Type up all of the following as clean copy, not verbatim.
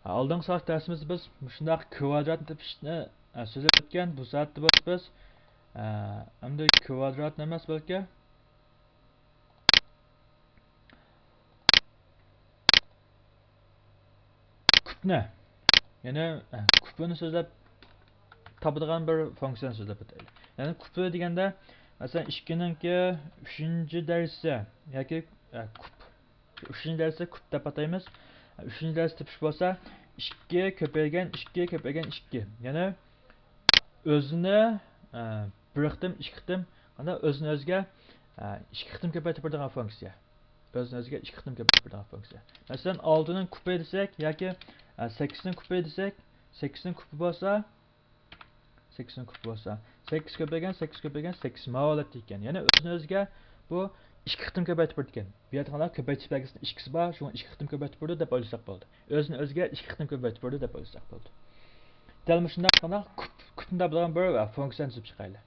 Aldığımız saat dersimizde biz şundaq kvadrat tepishni so'zlab o'tgan. Bu soatda biz endi kvadrat emas balki kubni, ya'ni kubni so'zlab topadigan bir funksiyani so'zlab o'taylik. Ya'ni kubi deganda masalan 2ninki 3-darsi yoki kub 3-darsi kub deb ataymiz. 3-darsi tepish bo'lsa 2 ko'paygan 2 ko'paygan 2. Ya'ni o'zini bir qitim 2 qitim qana o'zini o'ziga 2 qitim ko'paytirib beradigan funksiya. O'zini o'ziga 2 qitim ko'paytirib beradigan funksiya. Masalan 6ning kubi desak yoki 8ning kubi desak, 8ning kubi bo'lsa 8ning kubi bo'lsa 8 ko'paygan 8 ko'paygan 8 ma'volat ekan. Ya'ni o'zini o'ziga bu 2 qitim ko'paytirib berdi ekan. Bu yerda ko'paytirish belgisida 2 bor, shuni 2 qitim ko'paytirib berdi deb o'ylasak bo'ldi. O'zini o'ziga 2 qitim ko'paytirib berdi deb o'ylasak bo'ldi. Dal shunday qana kubni bilan bir funksiyani tuzib chiqaylik.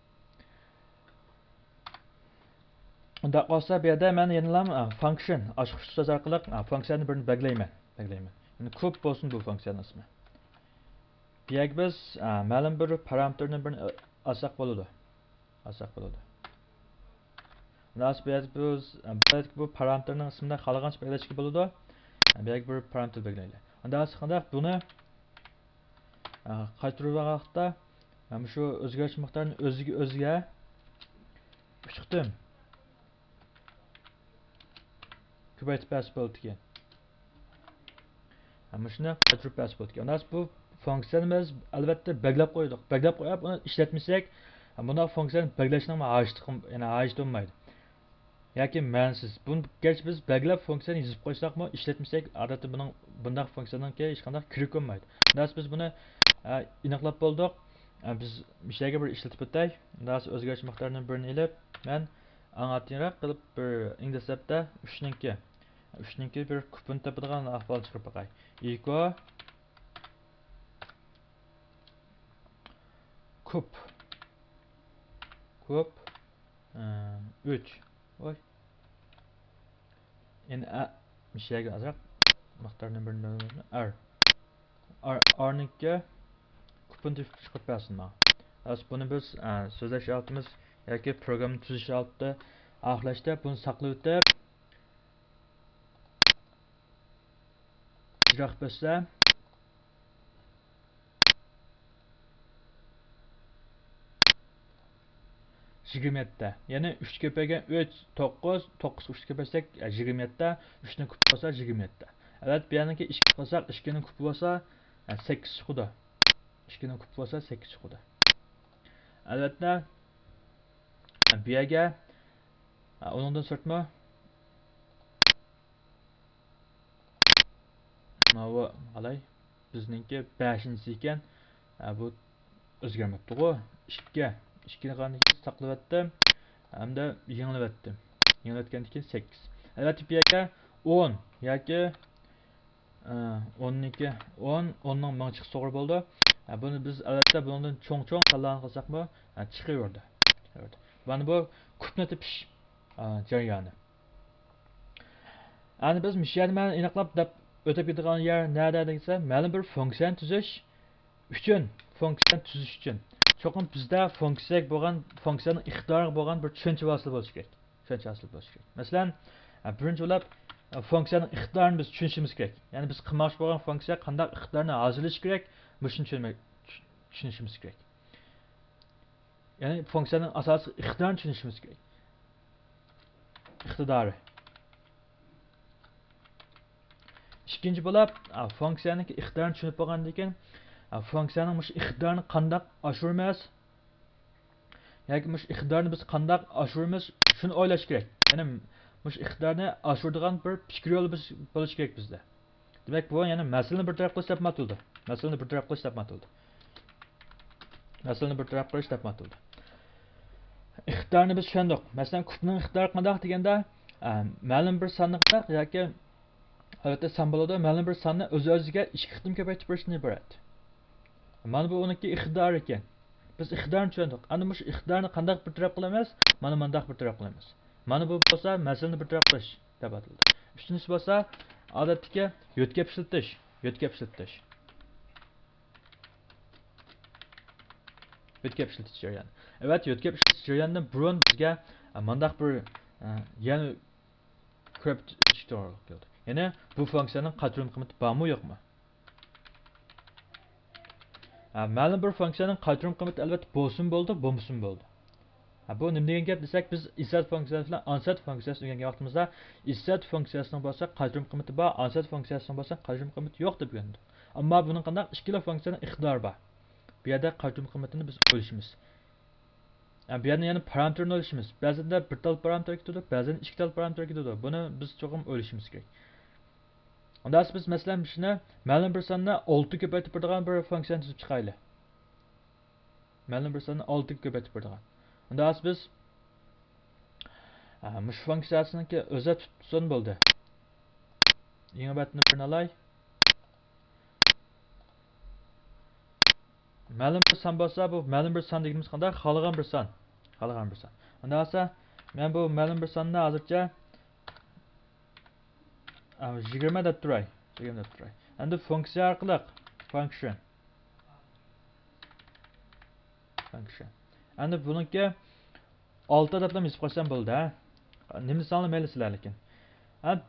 Unda qolsa bu yerda men yana function ochiq so'z orqali funksiyani birini belgilayman. Ya'ni kub bo'lsin bu funksiyaning ismi. Bu yerga biz ma'lum bir parametrni birini olsak bo'ladi. Nasıl biz bu parametrning ismini xohlagancha belgilashga bo'ladi. Bu yerga bir parametr belgilaylik. Unda qanday buni qaytarib vaqtda shu o'zgarish miqdorini o'ziga 3 qitim ko'paytirib bas bo'ldi ekan. Shuni qaytarib bas bo'ldi ekan. Bu funksiyani biz albatta belgilab qo'ydik. Belgilab qo'yib uni ishlatmasak, bunda funksiyani belgilashning hojati bo'lmaydi. Yoki ma'nisiz. Buni gerçi biz belgilab funksiyani yozib qo'ysakmi, ishlatmasak, odatda buning bunday funksiyalarga hech qanday kirik bo'lmaydi. Biz buni aniqlab bo'ldik. Biz bir şeyga bir ishlatib o'tay. Nasıl o'zgarish miqdorining birini ilib, men anlatayroq qilib bir inglizchada 3ninki bir kubni topadigan ahvol chiqarib qo'yay. Equal kub 3. Oy. Yani bir şeyga azroq miqdorining birini r'ninki kubni chiqarib bersin mana. Buni biz so'zlash oltimiz yoki programni tuzish oltida oxirlashda buni saqlab o'tib ijro qilib bo'lsa yigirma ya'ni 3 ko'paygan 3 9 9 3 ko'paysak 27 3 ning kubi bo'lsa 27. Evet bu yaniki 2 qilsak 2 ning kubi bo'lsa 8 chiqadi. 2 ning kubi bo'lsa 8 chiqadi. Albatta bu yerga undan sirtma bu qalay bizningki 5-chi ekan. Bu o'zgarmabdi-ku. 2 ni qanday saqlab etdim hamda yengilib etdim. Yengilotgandan keyin 8. Albatta bu yerga 10 yoki 12 10 ning ming chiqsa to'g'ri bo'ldi. Buni biz albatta bundan cho'ng tanlan qilsakmi chiqaverdi. Mana bu kubni tepish jarayoni. Ani biz mishani men aniqlab deb o'tib ketadigan yer nerede desa, ma'lum bir funksiyani tuzish uchun, cho'qim bizda funksiyaga bo'lgan funksiyaning iqtidori bo'lgan bir tushuncha hosil bo'lishi kerak. Masalan, birinchi bo'lib funksiyaning iqtidorini biz tushunishimiz kerak. Ya'ni biz qilmoqchi bo'lgan funksiya qanday iqtidorni hozirlash kerak, buni tushunishimiz kerak. Ya'ni funksiyaning asosiy iqtidorini tushunishimiz kerak. Iqtidori. İkinci bo'lib funksiyaning iqtidorini tushunib bo'lgandan keyin funksiyaning mush iqtidorini qanday oshiramiz yoki mush iqtidorni biz qanday oshiramiz shuni o'ylash kerak. Ya'ni mush iqtidorni oshiradigan bir fikr yo'li bo'lishi kerak bizda. Demak bu ya'ni masalani bir taraf qilish deb ataldi. Masalani bir taraf qilish deb ataldi. Iqtidorni biz tushundik. Masalan kubning iqtidori qanday deganda ma'lum bir sonni yoki albatta son bo'ladi, ma'lum bir sonni o'z-o'ziga 2 qitim ko'paytirib berishdan iborat. Mana bu uniki iqtidor ekan. Biz iqtidorni tushundik. Ana bu iqtidorni qanday bir taraf qilamiz? Mana bundaq bir taraf qilamiz. Mana bu bo'lsa masalani bir taraf qilish deb ataladi. Uchinchisi bo'lsa odatdagi yo'tkab ishlatish. Yetkap işletiş. Yetkap işletiş jarayonu. Evet, yetkap işletiş jarayonidan burun bizga mandaq bir yana ko'p ish to'g'ri keldi. Ya'ni bu funksiyaning qadrim qiymati bormi yo'qmi? Ma'lum bir funksiyaning qadrim qiymati albatta bo'lsin bo'ldi, bo'lmasin bo'ldi. Bu nima degan gap desak, biz isat funksiyasi bilan ansat funksiyasini o'rgangan vaqtimizda isat funksiyasining bo'lsa qadrim qiymati bor, ansat funksiyasining bo'lsa qadrim qiymati yo'q deb o'rgandik. Ammo buning qanday ikkala funksiyaning iqtidori bor. Bu yerda qadrim qiymatini biz o'ylashimiz. Bu yerda yana parametrni o'ylashimiz. Ba'zida bir tal parametr ketadi, ba'zida ikki tal parametr ketadi. Buni biz cho'qim o'ylashimiz kerak. Unda biz masalan shuni ma'lum bir sonni 6 ko'paytirib turadigan bir funksiyani tuzib chiqaylik. Ma'lum bir sonni 6 ga ko'paytirib turadigan. Unda biz mush funksiyasiniki o'zi tutsin bo'ldi. Yangi batni birini olay. Ma'lum bir son bo'lsa, bu ma'lum bir son deganimiz qanday? Xohlagan bir son. Xohlagan bir son. Unda bo'lsa, men bu ma'lum bir sonni hozircha 20 deb turay. 20 deb turay. Endi funksiya orqali function. Endi buniki 6 deb yozib qo'ysam bo'ldi, ha. Nima sonli mayli sizlar lekin.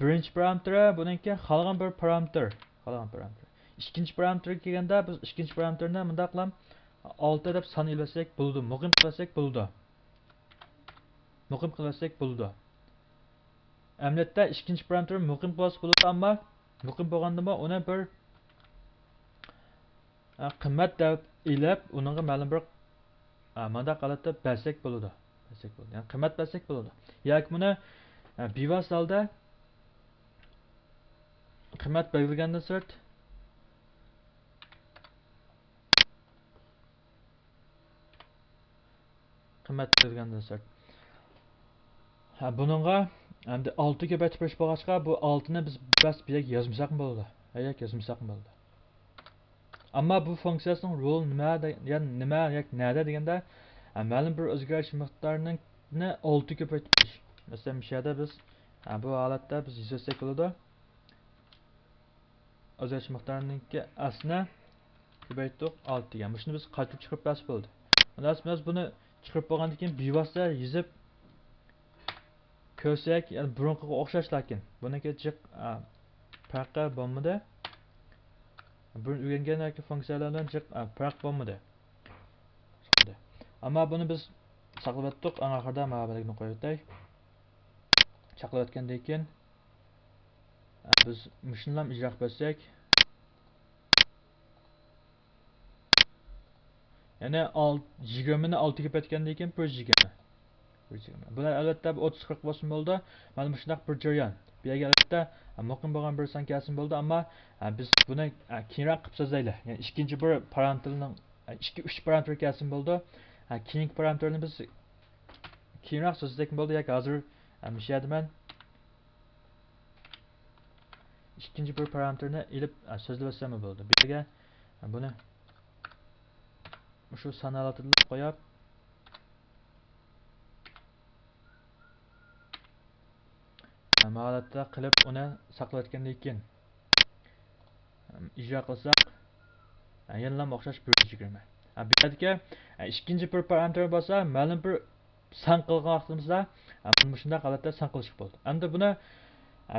Birinchi parametri buniki xohlagan bir parametr. Xohlagan parametr. İkinci parametre kelganda biz ikinci parametrni bunday qilib 6 deb son ilvasak bo'ldi. Muqim qilsak bo'ldi. Muqim qilsak bo'ldi. Amliyatda ikinci parametr muqim qilsa bo'ladi, ammo muqim bo'lgandimi uni bir qimmat deb ilib, uningga ma'lum bir bunday holatda bersak bo'ladi. Yani qimmat bersak bo'ladi. Yoki buni bevos holda qimmat berilgandan so'ng qimmat berilgandan so'ng buningga endi 6 ga ko'paytirish bo'lg'achqa bu 6 ni biz bas biyak yozmasak bo'ladi. Ayak yozmasak bo'ladi. Ammo bu funksiyasining roli nima yoki nada deganda ma'lum bir o'zgarish miqdorini 6 ga ko'paytirish. Masalan, bu yerda biz bu holatda biz yozsak bo'ladi. O'zgarish miqdorininki aslini ko'paytirib 6 degan. Shuni biz qaytarib chiqarib bas bo'ldi. Unda biz buni chiqarib bo'lgandan keyin bevosita yozib ko'rsak, yani burunqiga o'xshash lekin buniki jiq farqi bo'lmadi. Burun o'rgangan yoki funksiyalardan jiq farq bo'lmadi. Ammo buni biz saqlab etdik, eng oxirida ma'lumotni qo'yib o'tay. Saqlab etgandan keyin biz shundan ijro qilsak, yani 20 ni 6 ga ko'paytgandan keyin 120. Bular albatta 30-40 bo'lsin bo'ldi. Mana shunday bir jarayon. Bu yerga albatta muqim bo'lgan bir son kelsin bo'ldi, ammo biz buni keyinroq qilib so'zlaylik. Ya'ni ikkinchi bir parametrning 2-3 parametr kelsin bo'ldi. Keyingi parametrni biz keyinroq so'zlasak bo'ldi yoki hozir shu yerda men ikkinchi bir parametrni ilib so'zlab olsam bo'ldi. Bu yerga buni shu son holatida qo'yib holatda qilib uni saqlab etgandan keyin ijro qilsak yana o'xshash 120. Bu yerdagi ikkinchi bir parametr bo'lsa, ma'lum bir son qilgan vaqtimizda mana shunday holatda son qilish bo'ldi. Endi buni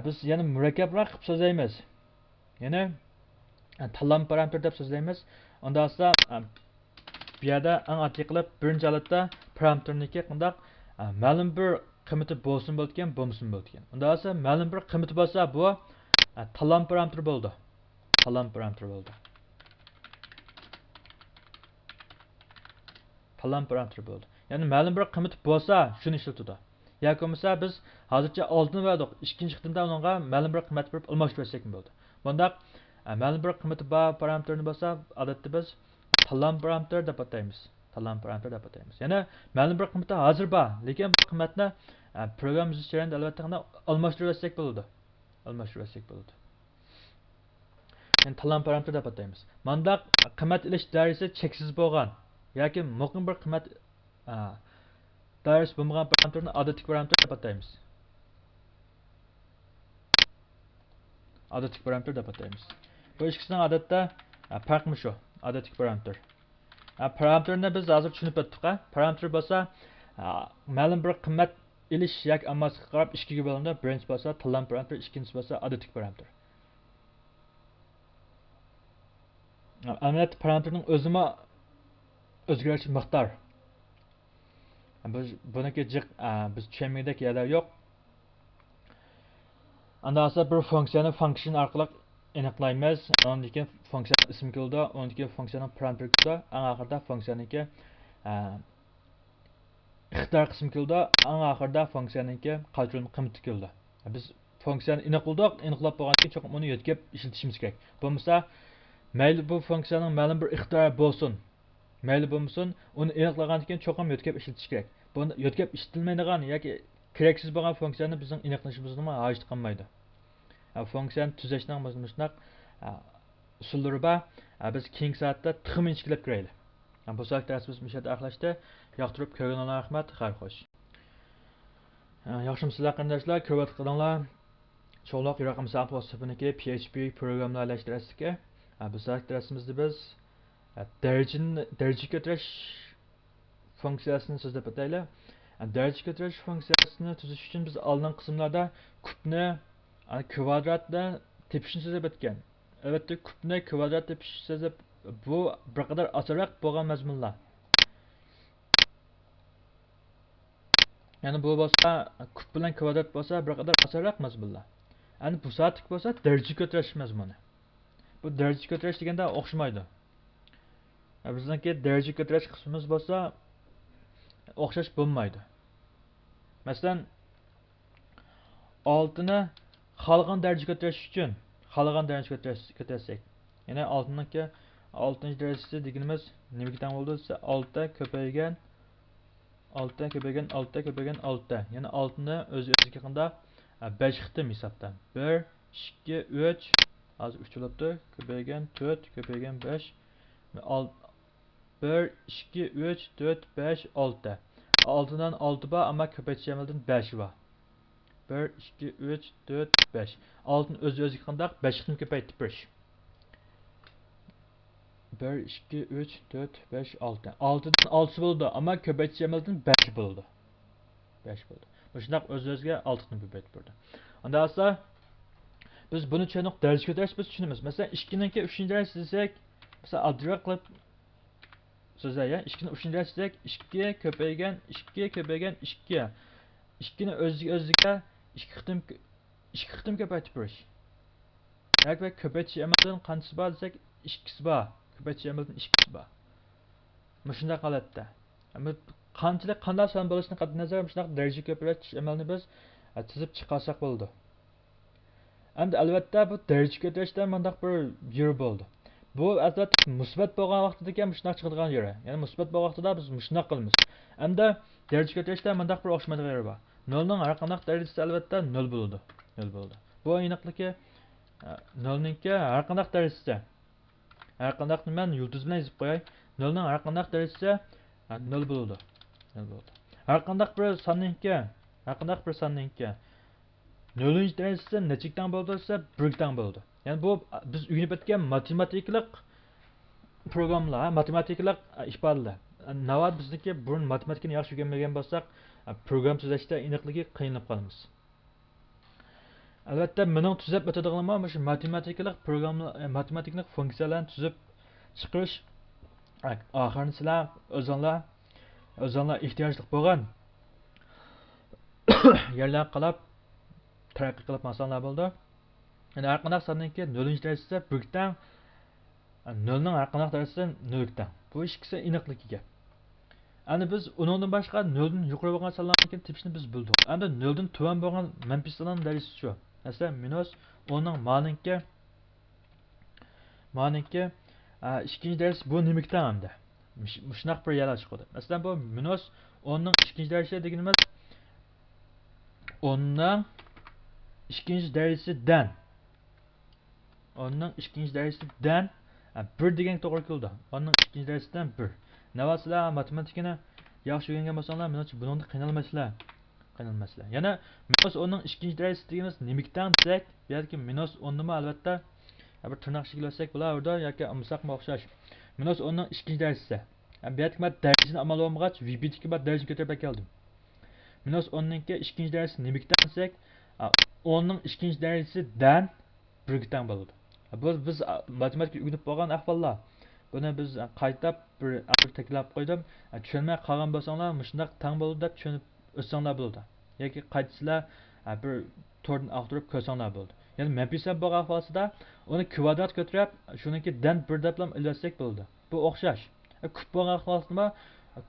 biz yana murakkabroq qilib so'zlaymiz. Ya'ni tanlam parametr deb so'zlaymiz. Unda esa bu yerda eng oddiy qilib birinchi holatda parametrniki qanday ma'lum bir qiymati bo'lsin bo'lgan, bo'lmasin bo'lgan. Unda esa ma'lum bir qiymati bo'lsa, bu tanlam parametr bo'ldi. Tanlam parametr bo'ldi. Tanlam parametr bo'ldi. Ya'ni ma'lum bir qiymati bo'lsa, shuni ishlatadi. Yoki bo'lmasa biz hozircha oldin verdik. Ikkinchi qitimda unga ma'lum bir qiymat berib almashtirib bersak bo'ldi. Bunda ma'lum bir qiymati bor parametrni bo'lsa, odatda biz tanlam parametr deb ataymiz. Tanlam parametr deb ataymiz. Ya'ni ma'lum bir qiymati hozir bor, lekin bu qiymatni program yozish jarayonida albatta almashtirib bersak bo'ladi. Almashtirib bersak bo'ladi. Yani tanlam parametr deb ataymiz. Manda qiymat ilish doirasi cheksiz bo'lgan yoki muqim bir qiymat doirasi bo'lmagan parametrni odatdagi parametr deb ataymiz. Odatdagi parametr deb ataymiz. Bu ikkisining odatda farqi shu, odatdagi parametr. Parametrni biz hozir tushunib o'tdik. Parametr bo'lsa, ma'lum bir qimmat ilish yoki ammasiga qarab ikkiga bo'linadi. Birinchi bo'lsa tanlov parametr, ikkinchisi bo'lsa odatdagi parametr. Albatta parametrning o'zimi o'zgarish miqdor. Biz buniki jiq biz tushunmaydek yerlar yo'q. Anda esa bir funksiyani function orqali aniqlaymiz. Ondan keyin funksiya ismi keldi, ondan keyin funksiyaning parametri keldi, eng oxirida funksiyaniki ixtiyor qismi keldi, eng oxirida funksiyaniki qoldirilgan qiymati keldi. Biz funksiyani aniqladik, aniqlab bo'lgandan keyin cho'qim uni yo'tkab ishlatishimiz kerak. Bo'lmasa mayli bu funksiyaning ma'lum bir ixtiyor bo'lsin, mayli bo'lmasin, uni aniqlagandan keyin cho'qim yo'tkab ishlatish kerak. Buni yo'tkab ishlatilmaydigan yoki keraksiz bo'lgan funksiyani bizning aniqlashimizga hojat qolmaydi. Funksiyani tuzashning mashunaq usullari bor. Biz keyingi soatda texmin ishlab ko'raylik. Bu soat darsimiz mishada axlashdi. Yoqtirib ko'rganlarga rahmat, xayr xo'sh. Yaxshimsizlar qarindoshlar, ko'rayotganlar cho'loq raqam soatniki PHP programlashtirishga. Bu soat darsimizda biz daraja ko'tarish funksiyasini so'zlab o'taylik. Daraja ko'tarish funksiyasini tuzish uchun biz oldin qismlarda kubni kvadratda tepishni so'zlab o'tgan. Albatta kubni kvadrat tepish so'zlab bu bir qadar osonroq bo'lgan mazmunlar. Yani bu bo'lsa kub bilan kvadrat bo'lsa bir qadar osonroq mazmunlar. Yani bu soatlik bo'lsa daraja ko'tarish mazmuni. Bu daraja ko'tarish deganda o'xshamaydi. Bizniki daraja ko'tarish qismimiz bo'lsa o'xshash bo'lmaydi. Masalan, oltini xalqan daraja ko'tarish uchun xalqan daraja ko'tarsak, ya'ni oltiniki 6-cı derecesi deganimiz nimaga teng bo'ldi desa 6 ko'paygan 6 ko'paygan 6 ko'paygan 6. Ya'ni 6ni o'ziga qanda 5 qitim hisobda. 1 2 3 hozir 3 bo'libdi. Ko'paygan 4 ko'paygan 5 1 2 3 4 5 6. 6dan 6 bor, ammo ko'paytirish amaldan 5 bor. 1 2 3 4 5. 6ni o'ziga qanda 5 qitim ko'paytirib berish. 1 2 3 4 5 6. 6dan 6 bo'ldi, ammo ko'paytirish amaldan 5 bo'ldi. 5 bo'ldi. Bu shunday o'z-o'ziga 6 qitim ko'paytirib berdi. Unda esa biz buni tushunib daraja ko'tarish biz tushunamiz. Masalan, 2ninki 3-daraja desak, masalan, adroq qilib so'zlayya, 2ni 3-daraja desak, 2 ko'paygan 2 ko'paygan 2. 2ni o'ziga 2 qitim ko'paytirib berish. Yoki ko'paytirish amaldan qanchasi bor desak, 2si bor. Ko'paytirish amaldan 2si bor. Shunday holatda. Qanchalik qanday son bo'lishini qat'iy nazar shunday daraja ko'paytirish amalini biz tizib chiqarsak bo'ldi. Endi albatta bu daraja ko'tarishda mundaq bir yo'l bo'ldi. Bu albatta musbat bo'lgan vaqtida ham shunday chiqadigan yo'l. Ya'ni musbat bo'lgan vaqtida biz shunday qilamiz. Endi daraja ko'tarishda mundaq bir o'xshamaydigan yo'l bor. 0 ning har qanday darajasi albatta 0 bo'ladi. 0 bo'ladi. Bu aniqligi 0 ningki har qanday darajasi. Har qanday men yulduz bilan yozib qo'yay. 0 ning har qanday darajasi 0 bo'ladi. 0 bo'ladi. Har qanday bir sonninki 0-ci derecesi neçikten bo'ldi desa 1-dan bo'ldi. Yani bu biz o'rganib o'tgan matematiklik programlar, matematiklik ifodalar. Navbat bizniki burun matematikani yaxshi o'rganmagan bo'lsak, program tuzashda aniqligi qiynalib qolamiz. Albatta, mening tuzab o'tadiganim mana shu matematiklik programlar, matematiklik funksiyalarni tuzib chiqarish oxirini sizlar o'zinglar ehtiyojli bo'lgan yerlar qilib taraqqiy qilib masallar bo'ldi. Yani har qanday sonninki 0-ci derecesi 1-dan 0 ning har qanday derecesi 0-dan. Bu ikkisi aniqligiga. Endi biz uningdan boshqa 0dan yuqori bo'lgan sonlarni tepishni biz bildik. Endi 0dan tuvan bo'lgan manfiy sonlarning derecesi shu. Masalan, -10 ning maniki 2-ci derecesi bu nimaga teng endi? Shunaq bir yerlar chiqadi. Masalan, bu -10 ning 2-ci derecesi deganimiz 10 ning 2-ci derecesidan 10 ning 2-ci derecesidan 1 degan to'g'ri keldi. 10 ning 2-ci derecesidan 1. Navasizlar matematikani yaxshi o'rgangan bo'lsanglar, menimcha buningda qiynalmaysizlar. Yana -10 ning 2-ci derecesi deganimiz nimaga teng desak, yoki -10 nima albatta Bir tırnak şekilləsək bular yoki umsaqma o'xshash. Minos onun ikkinchi darsisi. Bu yerga men darajani amal olmag'ach, VB2 ga darajani ko'tarib keldim. Minos o'nninki ikkinchi darsi nimaga desak, o'nning ikkinchi darajasi dan birga teng bo'ladi. Bu biz matematika o'rganib bo'lgan ahvollar. Buni biz qaytab bir taklif qo'ydim. Tushunmay qolgan bo'lsanglar, shunday teng bo'ladi deb tushunib o'tsanglar bo'ladi. Yoki qaytsizlar bir tordan aqtirib ko'rsanglar bo'ladi. Yani menpisab bo'lgan ahvolida uni kvadrat ko'tarib, shuniki dan bir deb ham ilvatsak bo'ladi. Bu o'xshash. Kub bo'lgan ahvolda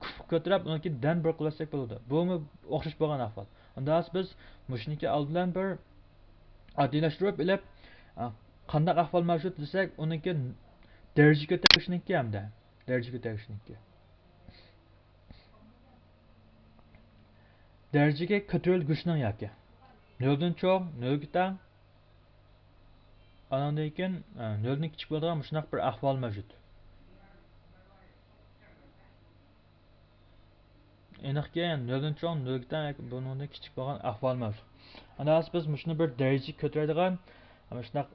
kub ko'tarib, uniki dan bir qilsak bo'ladi. Bu o'xshash bo'lgan ahvol. Unda biz mushniki oldidan bir oddiylashtirib ilib qanday ahvol mavjud desak, uniki daraja ko'tarishniki hamda daraja ko'tarishniki. Darajaga ko'tarilguchning yoki 0 dan cho'ng, 0 ga teng. Andan keyin 0 dan kichik bo'ladigan shunday bir ahvol mavjud. Aniqki 0 dan cho'ng, 0 ga teng bundan kichik bo'lgan ahvol mavjud. Anda biz shuni bir daraja ko'taradigan shunday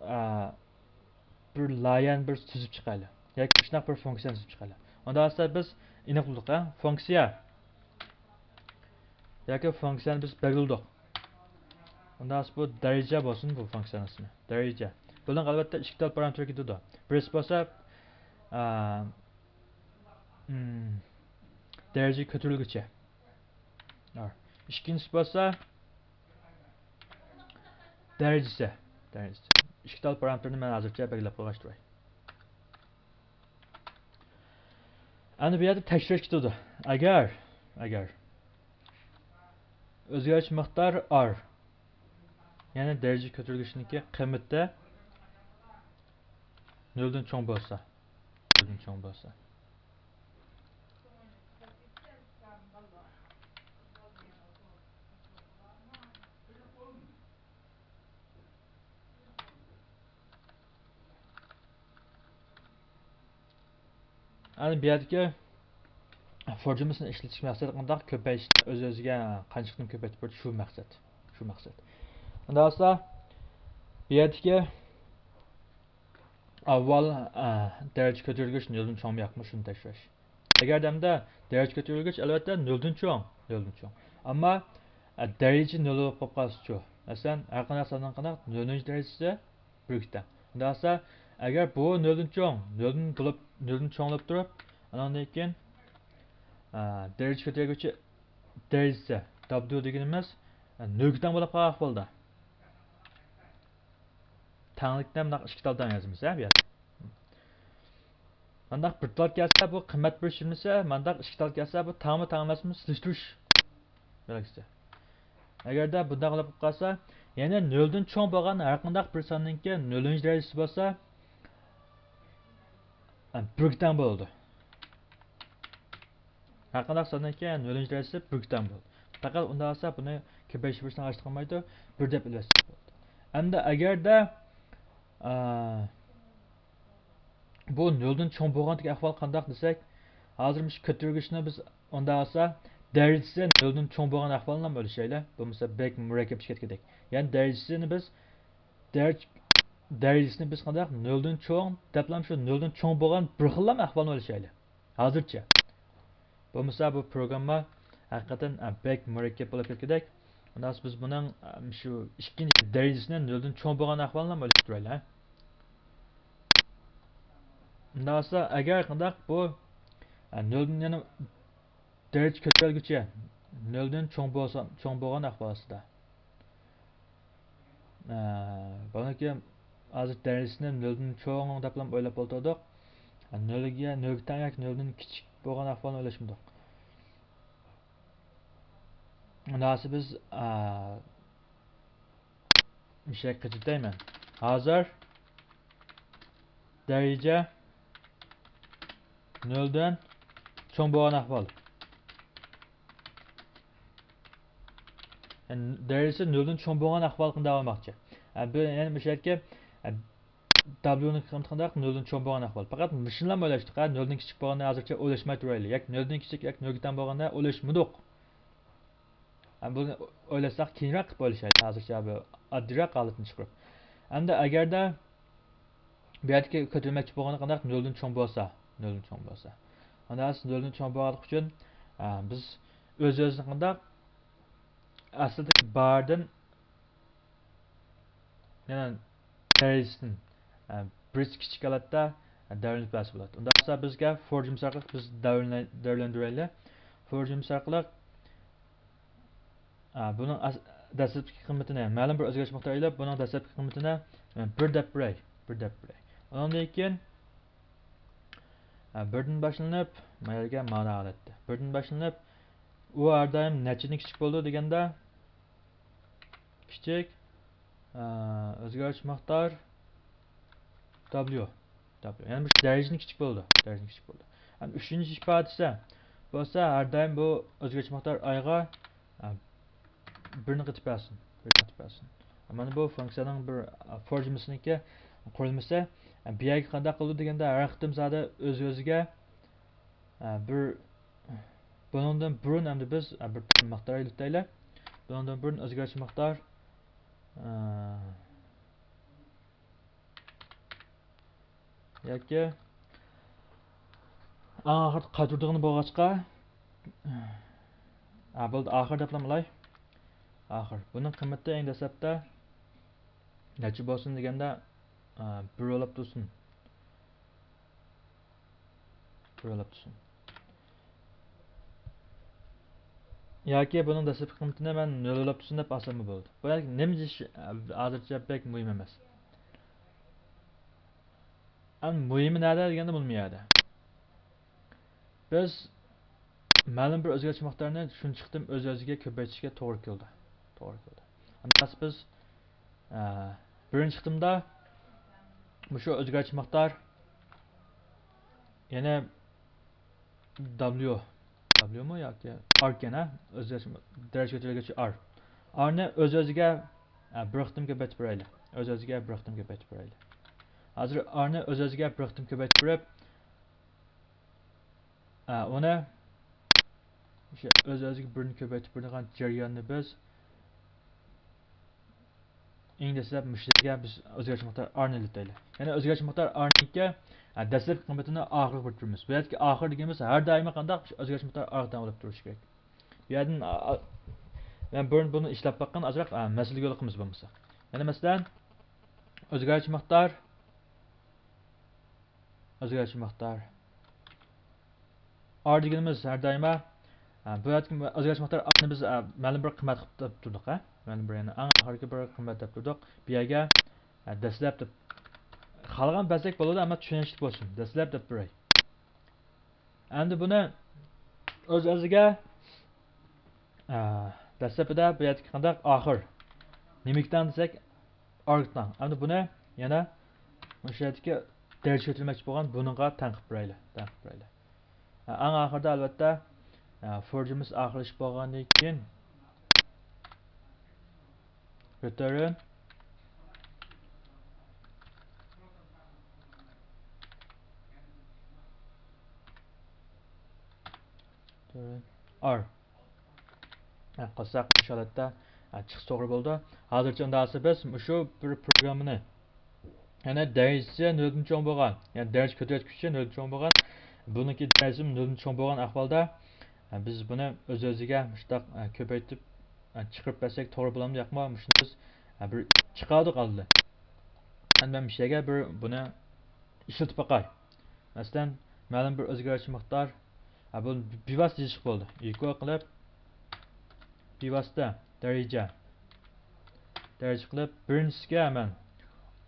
bir layan bir tuzib chiqaylik. Yoki shunday bir funksiya tuzib chiqaylik. Unda biz aniqlik funksiya yoki funksiyani biz belgiladik. Unda bu daraja bo'lsin bu funksiyanın ismi. Daraja. Bunun albatta ikki xil parametr ketadi. Birisi bo'lsa daraja ko'tarilguchi. İkincisi bo'lsa darajasi. İkki xil parametrni men hozircha belgilab qo'yishtiray. Endi bu yerda tekshirish ketadi. Agar o'zgarish miqdor r, ya'ni daraja ko'tarilguchiniki qiymati 0 dan cho'ng bo'lsa, yani bu yerdagi formulasini ishlatish maqsadi qanday ko'payish, o'z-o'ziga qanchaqni ko'paytirib borish shu maqsad. Unda olsa bu yerdagi avval daraja ko'tarilgich 0 dan cho'ng yo'qmi shuni tekshirish. Agar damda daraja ko'tarilgich albatta 0 dan cho'ng. Ammo daraja 0 bo'lib qolsa-chu. Masalan, har qanday sondan qanday 0 darajasi 1 ga. Unda olsa agar bu 0 dan cho'ng, 0 dan cho'nglab turib, andan keyin daraja ko'targuchi darajasi W deganimiz 0 ga teng bo'lib qolgan ahvolda. Tenglikni bunday ikki taldan yozamiz, bu yerda. Mandaq bir tal kelsa bu qiymat bir shimisi, mandaq ikki tal kelsa bu tengmi emasmi silishtirish belgisi. Agarda bunday qilib qolsa, ya'ni 0 dan cho'ng bo'lgan har qanday bir sonninki 0 darajasi bo'lsa, 1 ga teng bo'ladi. Har qanday sonninki 0 darajasi 1 ga teng bo'ladi. Faqat unda olsa buni ko'payish birsini ochib qolmaydi, 1 deb ilasiz bo'ladi. Endi agarda bu 0 dan cho'ng bo'lgandagi ahvol qanday desak, hozir shu ko'tarilgichni biz unda olsa darajasi 0 dan cho'ng bo'lgan ahvolni ham o'lchaylik. Bo'lmasa bek murakkab ketgandek. Ya'ni darajasini biz qanday 0 dan cho'ng deblam shu 0 dan cho'ng bo'lgan bir xil ahvolni o'lchaylik. Hozircha. Bo'lmasa bu programma haqiqatan bek murakkab bo'lib ketgandek. Unda biz buning shu ikkinchi darajasini 0 dan cho'ng bo'lgan ahvolni ham o'lchaylik. Unda olsa agar qanday bu 0 dan yana daraja ko'tarilguchi 0 dan cho'ng bo'lgan ahvolida. Buniki hozir darajasini 0 dan cho'ng deb ham o'ylab o'tirdik. 0 ga 0 teng yoki 0 dan kichik bo'lgan ahvolni o'ylashmadik. Unda biz ishga qilmayman. Hozir daraja 0 dan cho'ng bo'lgan ahvol. Yani darajasi 0 dan cho'ng bo'lgan ahvol qanday bo'lmoqchi? Bu ya'ni bu yerga W ni qanday 0 dan cho'ng bo'lgan ahvol. Faqat shundan o'ylashdik. 0 dan kichik bo'lganda hozircha o'ylashmay turaylik. Yoki 0 dan kichik, yoki 0 ga teng bo'lganda o'ylashmadik. Buni o'ylasak keyinroq qilib o'ylashaylik. Hozircha bu oddiyroq holatni chiqarib. Endi agarda bu yerdagi ko'tarmoqchi bo'lgani qanday noldan cho'ng bo'lsa, noldan cho'ng bo'lsa. Ana siz noldan cho'ng bo'lganlik uchun biz o'z-o'zini qanday aslida bardan yana darajasidan bir kichik holatda davlat bas bo'ladi. Unda esa bizga for jumsa orqali biz davlandiraylik. For jumsa orqali buning dastlabki qiymatini ma'lum bir o'zgarish miqdori ila buning dastlabki qiymatini 1 deb biray. 1 deb biray. Ondan keyin 1dan boshlanib mayerga mana holatda. 1dan boshlanib u har doim nechadan kichik bo'ldi deganda kichik o'zgarish miqdor W. Yani bu darajadan kichik bo'ldi. Darajadan kichik bo'ldi. Ham 3-chi ifodasi bo'lsa har doim bu o'zgarish miqdor ayga 1ni qitib bersin. 1ni qitib bersin. Mana bu funksiyaning bir for jumlasiniki qurilmasi bu yerga qanday qildi deganda har qitim zada o'z-o'ziga bir bundan burun hamda biz bir miqdor iltaylar. Bundan burun o'zgarish miqdor yoki oxir qadrdig'ini bo'lg'achqa bo'ldi oxir deb lamlay. Oxir. Buning qiymati eng dastlabda necha bo'lsin deganda 1 bo'lib tursin. 1 bo'lib tursin. Yoki buning dastlabki qiymatini men 0 bo'lib tursin deb olsam bo'ldi. Bu nima deyish hozircha pek muhim emas. Muhimi nada deganda bo'lmayadi. Biz ma'lum bir o'zgarish miqdorini shunchiqdim o'z-o'ziga ko'paytirishga to'g'ri keldi. To'g'ri keldi. Unda biz birinchi qitimda shu o'zgarish miqdor yana W mu yoki R kana o'zgarish daraja ko'tarilgach R. R ni o'z-o'ziga bir qitim ko'paytirib beraylik. O'z-o'ziga bir qitim ko'paytirib beraylik. Hozir R ni o'z-o'ziga bir qitim ko'paytirib berib uni o'sha o'z-o'ziga birini ko'paytirib beradigan jarayonni biz eng dastlab mushtaga biz o'zgarish miqdor R ni iltaylik. Ya'ni o'zgarish miqdor R niga dastlabki qiymatini oxirga bitiramiz. Bu yerga oxir deganimiz har doim qanday o'zgarish miqdor R dan olib turish kerak. Bu yerdan men buni ishlab baqqan azroq masalaga yo'liqimiz bo'lmasa. Ya'ni masalan o'zgarish miqdor R deganimiz har doim bu yerga o'zgarish miqdor R ni biz ma'lum bir qiymat qilib turdik, ma'lum bir yana oxirgi bir qiymat deb turdik. Bu yerga dastlab deb xalqan basak bo'ladi, ammo tushunishli bo'lsin. Dastlab deb biray. Endi buni o'z-o'ziga dastlabida bu yerga qanday oxir nimikdan desak orqdan. Endi buni yana o'sha yerdagi daraja ko'tarilmoqchi bo'lgan buningga tanqib biraylik. Eng oxirida albatta for jumlamiz oxirlashib bo'lgandan keyin return R. Qilsak shu holatda chiqish to'g'ri bo'ldi. Hozircha unda biz shu bir programmani yana darajasi 0 dan cho'ng bo'lgan, ya'ni daraja ko'taruvchi 0 dan cho'ng bo'lgan, buniki darajasi 0 dan cho'ng bo'lgan ahvolda biz buni o'z-o'ziga mushtaq ko'paytirib chiqarib bersak to'g'ri bo'ladimi yo'qmi? Shuni biz bir chiqardik aldi. Endi men bu yerga bir buni ishlatib boqay. Masalan, ma'lum bir o'zgaruvchi miqdor bu bevosita yozishib bo'ldi. Equal qilib bevosita daraja qilib birinchisiga hemen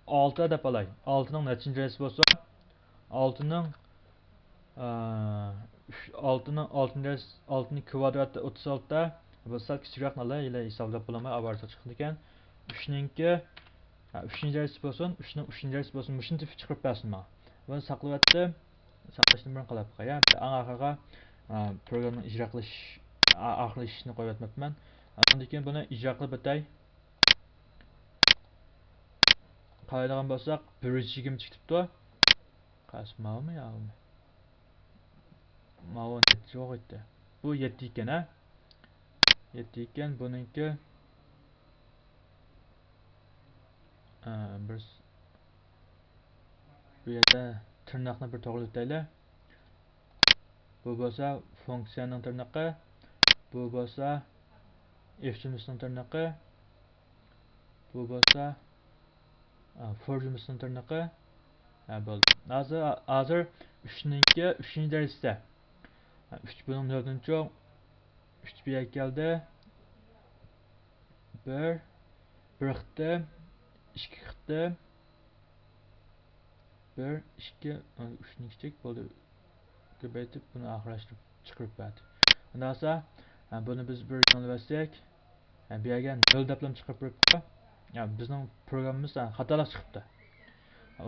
6 deb olay. 6 ning nechinchi darajasi bo'lsa 6 ning 6 kvadratda 36 da bo'lsa kichikroq nala ile hisoblab bo'lamay avarsa chiqdi ekan. 3 ningki 3-chi darajasi bo'lsin, 3 ning 3-chi darajasi bo'lsin. Shuni tip chiqarib bersin menga. Buni saqlayapti. Saqlashni bilan qilib qo'ya. Eng oxirga programni ijro qilish oxirlashishni qo'yib o'tmayapman. Undan keyin buni ijro qilib o'tay. Qaraydigan bo'lsak 120 chiqibdi. Qaysi ma'lummi yo'qmi? Ma'lum yo'q edi. Bu 7 ekan, ha? 7 ekan, buningki bir bu yerda tirnoqni bir to'g'rilab o'taylik. Bu bo'lsa funksiyaning tirnoqi, bu bo'lsa if jumlasining tirnoqi, bu bo'lsa for jumlasining tirnoqi. Bo'ldi. Hozir 3-ninki 3-chi darsda 3 bunun 4-chi 3 bir keldi. 1 qıtdı, 2 qıtdı. 1 2 3'ning kichik bo'ldi. Ko'paytib buni oxirlashtirib chiqarib berdi. Undan sonra buni biz bir yo'nalsak, bu yerga 0 deb chiqarib beribdi. Bizning programmamiz xatolik chiqibdi.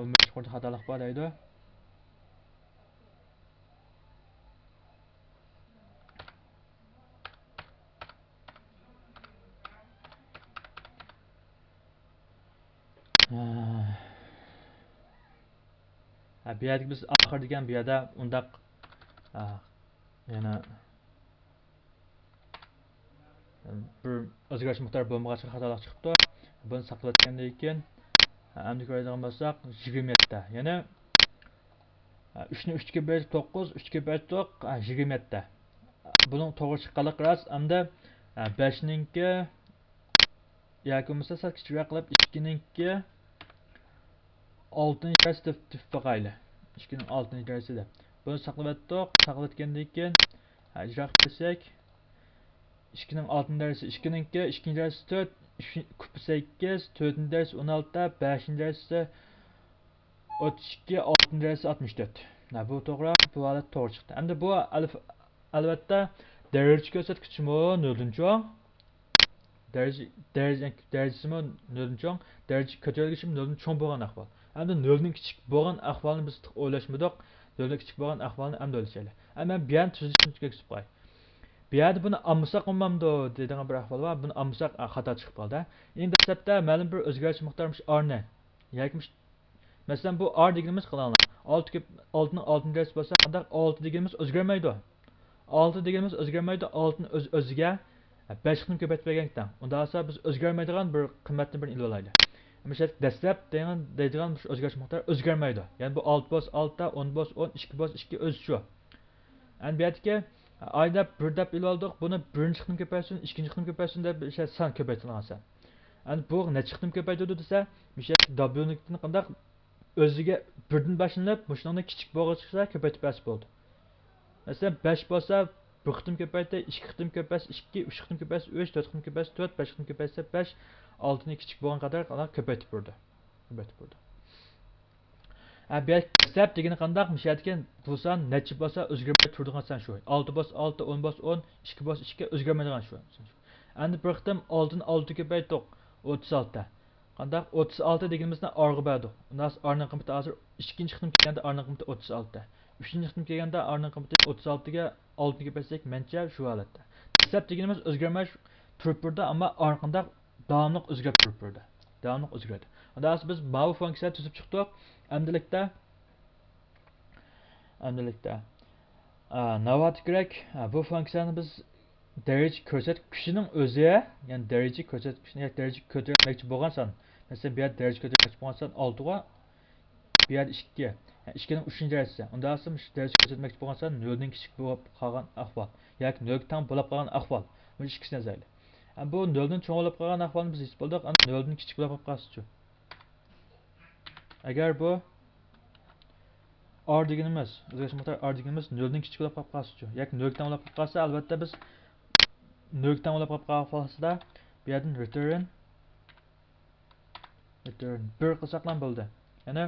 U mashhurda xatolik bor deydi. Bu yerga biz oxir degan bu yerda undaq yana bir o'zgarish miqdori bo'lmag'ach xatolik chiqibdi. Buni saqlatgandan keyin endi ko'radigan bo'lsak 27 ta. Yana 3 ni 3 ga bölüp 9, 3 ga bölüp 27 ta. Bunun to'g'ri chiqqanligi rost. Endi 5 ninki yoki bo'lmasa sal kichikroq qilib 2 ninki 6-chi dars deb topayli. 2 ning 6-chi darsi deb. Buni saqlab etdik. Saqlatgandan keyin ijro qilib bersak 2 ning 6-chi darsi 2 ninki 2-chi darsi 4, 8, 4-chi darsi 16, 5-chi darsi 32, 6-chi darsi 64. Bu to'g'ri, bu holat to'g'ri chiqdi. Endi bu albatta daraja ko'rsatkichimi 0-chi. Darajasimi 0-chi. Daraja ko'tarilishimi 0-ni cho'ng bo'lgan ahvol. Endi 0ning kichik bo'lgan ahvolni biz o'ylashmadik. 0ning kichik bo'lgan ahvolni endi o'ylashaylik. Men bu yerni tuzishni tugatib qo'y. Bu yerda buni olmasak olmamdi degan bir ahvol bor. Buni olmasak xato chiqib qoldi. Endi dastlabda ma'lum bir o'zgarish miqdorimiz r-ni. Yoki masalan bu r deganimiz qilamiz. 6 ning 6-chi dars bo'lsa, qanday 6 deganimiz o'zgarmaydi. 6 deganimiz o'zgarmaydi. 6 ni o'ziga 5 ni ko'paytirib bergandan. Unda esa biz o'zgarmaydigan bir qiymatni bir ilib olaylik. Mesela dastlab deydigan shu o'zgarish miqdori o'zgarmaydi. Ya'ni bu 6 bo'z 6 ta, 10 bo'z 10, 2 bo'z 2 o'z shu. Endi bu yerdagi ayda 1 deb ilib oldik. Buni 1-chi qitim ko'paysin, 2-chi qitim ko'paysin deb son ko'paytirilgan. Endi bu necha qitim ko'paytirdi desa, mesela W-nikni qanday o'ziga 1 dan boshlanib, shundan kichik bo'lg'ichsa ko'paytirib bersa bo'ldi. Mesela 5 bo'lsa 1 qitim ko'paytirsa, 2 qitim ko'paysa 2, 3 qitim ko'paysa 3, 4 qitim ko'paysa 4, 5 qitim ko'paysa 5, 6 ni kichik bo'lgan qadar ko'paytirib berdi. Bu dastlab degani qanday mishadigan bu son necha bo'lsa o'zgarmay turadigan son shu. 6 bo'lsa 6, 10 bo'lsa 10, 2 bo'lsa 2 o'zgarmaydigan shu. Endi bir qitim 6 ni 6 ko'paytirdik 36 ta. Qanday 36 deganimizni r-ga berdik. Undan r-ning qiymati hozir 2-chi qitim kelganda r-ning qiymati 36 ta. 3-chi qitim kelganda r-ning qiymati 36 ga 6 ni ko'paytirsak mencha shu holatda. Dastlab deganimiz o'zgarmay turib turdi, ammo r qanday davomli o'zgarib turib turdi. Davomli o'zgardi. Undan biz bu funksiyani tuzib chiqdik. Endilikda navbat kerak. Bu funksiyani biz daraja ko'rsatkichining o'zi, ya'ni daraja ko'rsatkichini yoki daraja ko'tarmoqchi bo'lgansan. Masalan, bu yerda daraja ko'tarmoqchi bo'lgansan 6 ga, bu yerda 2. Yani 2 ning 3-chi darsi. Undan so'ng daraja ko'rsatmoqchi bo'lgansan 0 ning kichik bo'lib qolgan ahvol yoki 0 ga teng bo'lib qolgan ahvol. Bu ikkisini yazaylik. Bu 0 dan cho'ng bo'lib qolgan ahvolni biz his bo'ldik. 0 dan kichik bo'lib qolsa-chi. Agar bu r deganimiz, o'zgarish miqdori r deganimiz 0 dan kichik bo'lib qolsa-chi, yoki 0 ga teng bo'lib qolsa, albatta biz 0 ga teng bo'lib qolgan holda bu yerdan return 1 qilsak ham bo'ldi. Ya'ni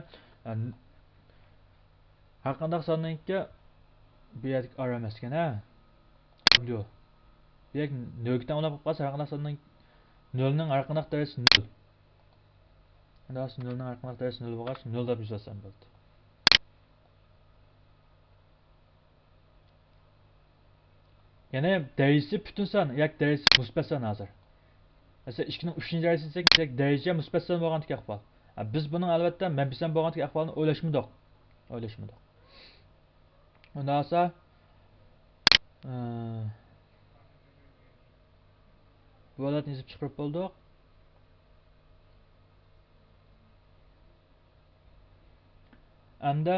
har qanday sonninki bu yerda r emas ekan, ha? Bu yoki 0 ga teng bo'lib qolsa, har qanday sonning 0 ning har qanday darajasi 0. Unda 0 ning har qanday darajasi 0 bo'lgach 0 deb yozsam bo'ldi. Yani derecesi bütün son, yoki derecesi musbat son hozir. Mesela 2 ning 3-chi darajasi desak, daraja musbat son bo'lgandek ahvol. Biz buning albatta manfiy bo'lgandek ahvolni o'ylashmadik. Undan so'ng bu holatni yozib chiqarib bo'ldik. Hamda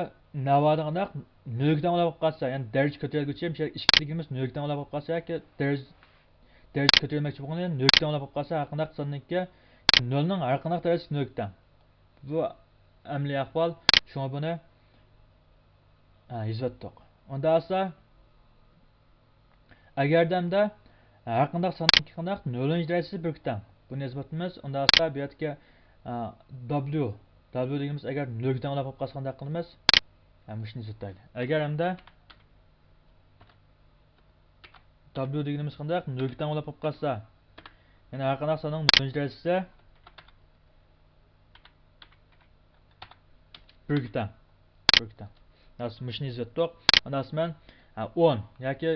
navoda qandaq nölgdan olib qalsa, ya'ni dərəcə kötərgüçü bir şey 2-digimiz nölgdan olib qalsa ki, dərəcə kötərməkçi bolğanda nölgdan olib qalsa, qandaq sanınki nölning har qandaq dərəcəsi nölgdan. Bu əmli ahval, şuna buni yozatdik. Onda olsa agarda har qandaq sanınki qandaq 0-ci dərəcəsi 1-dan. Buni yozatmız. Onda olsa bu yerga W deganimiz agar 0-dan olib qalsa qandaq qilamiz? Shuni yozaylik. Agar hamda W deganimiz qandaq 0-dan olib qalsa, ya'ni har qandaq sonning 0-ci dərəcəsi 1-dan. Shuni yozatdik. Onda men 10 yoki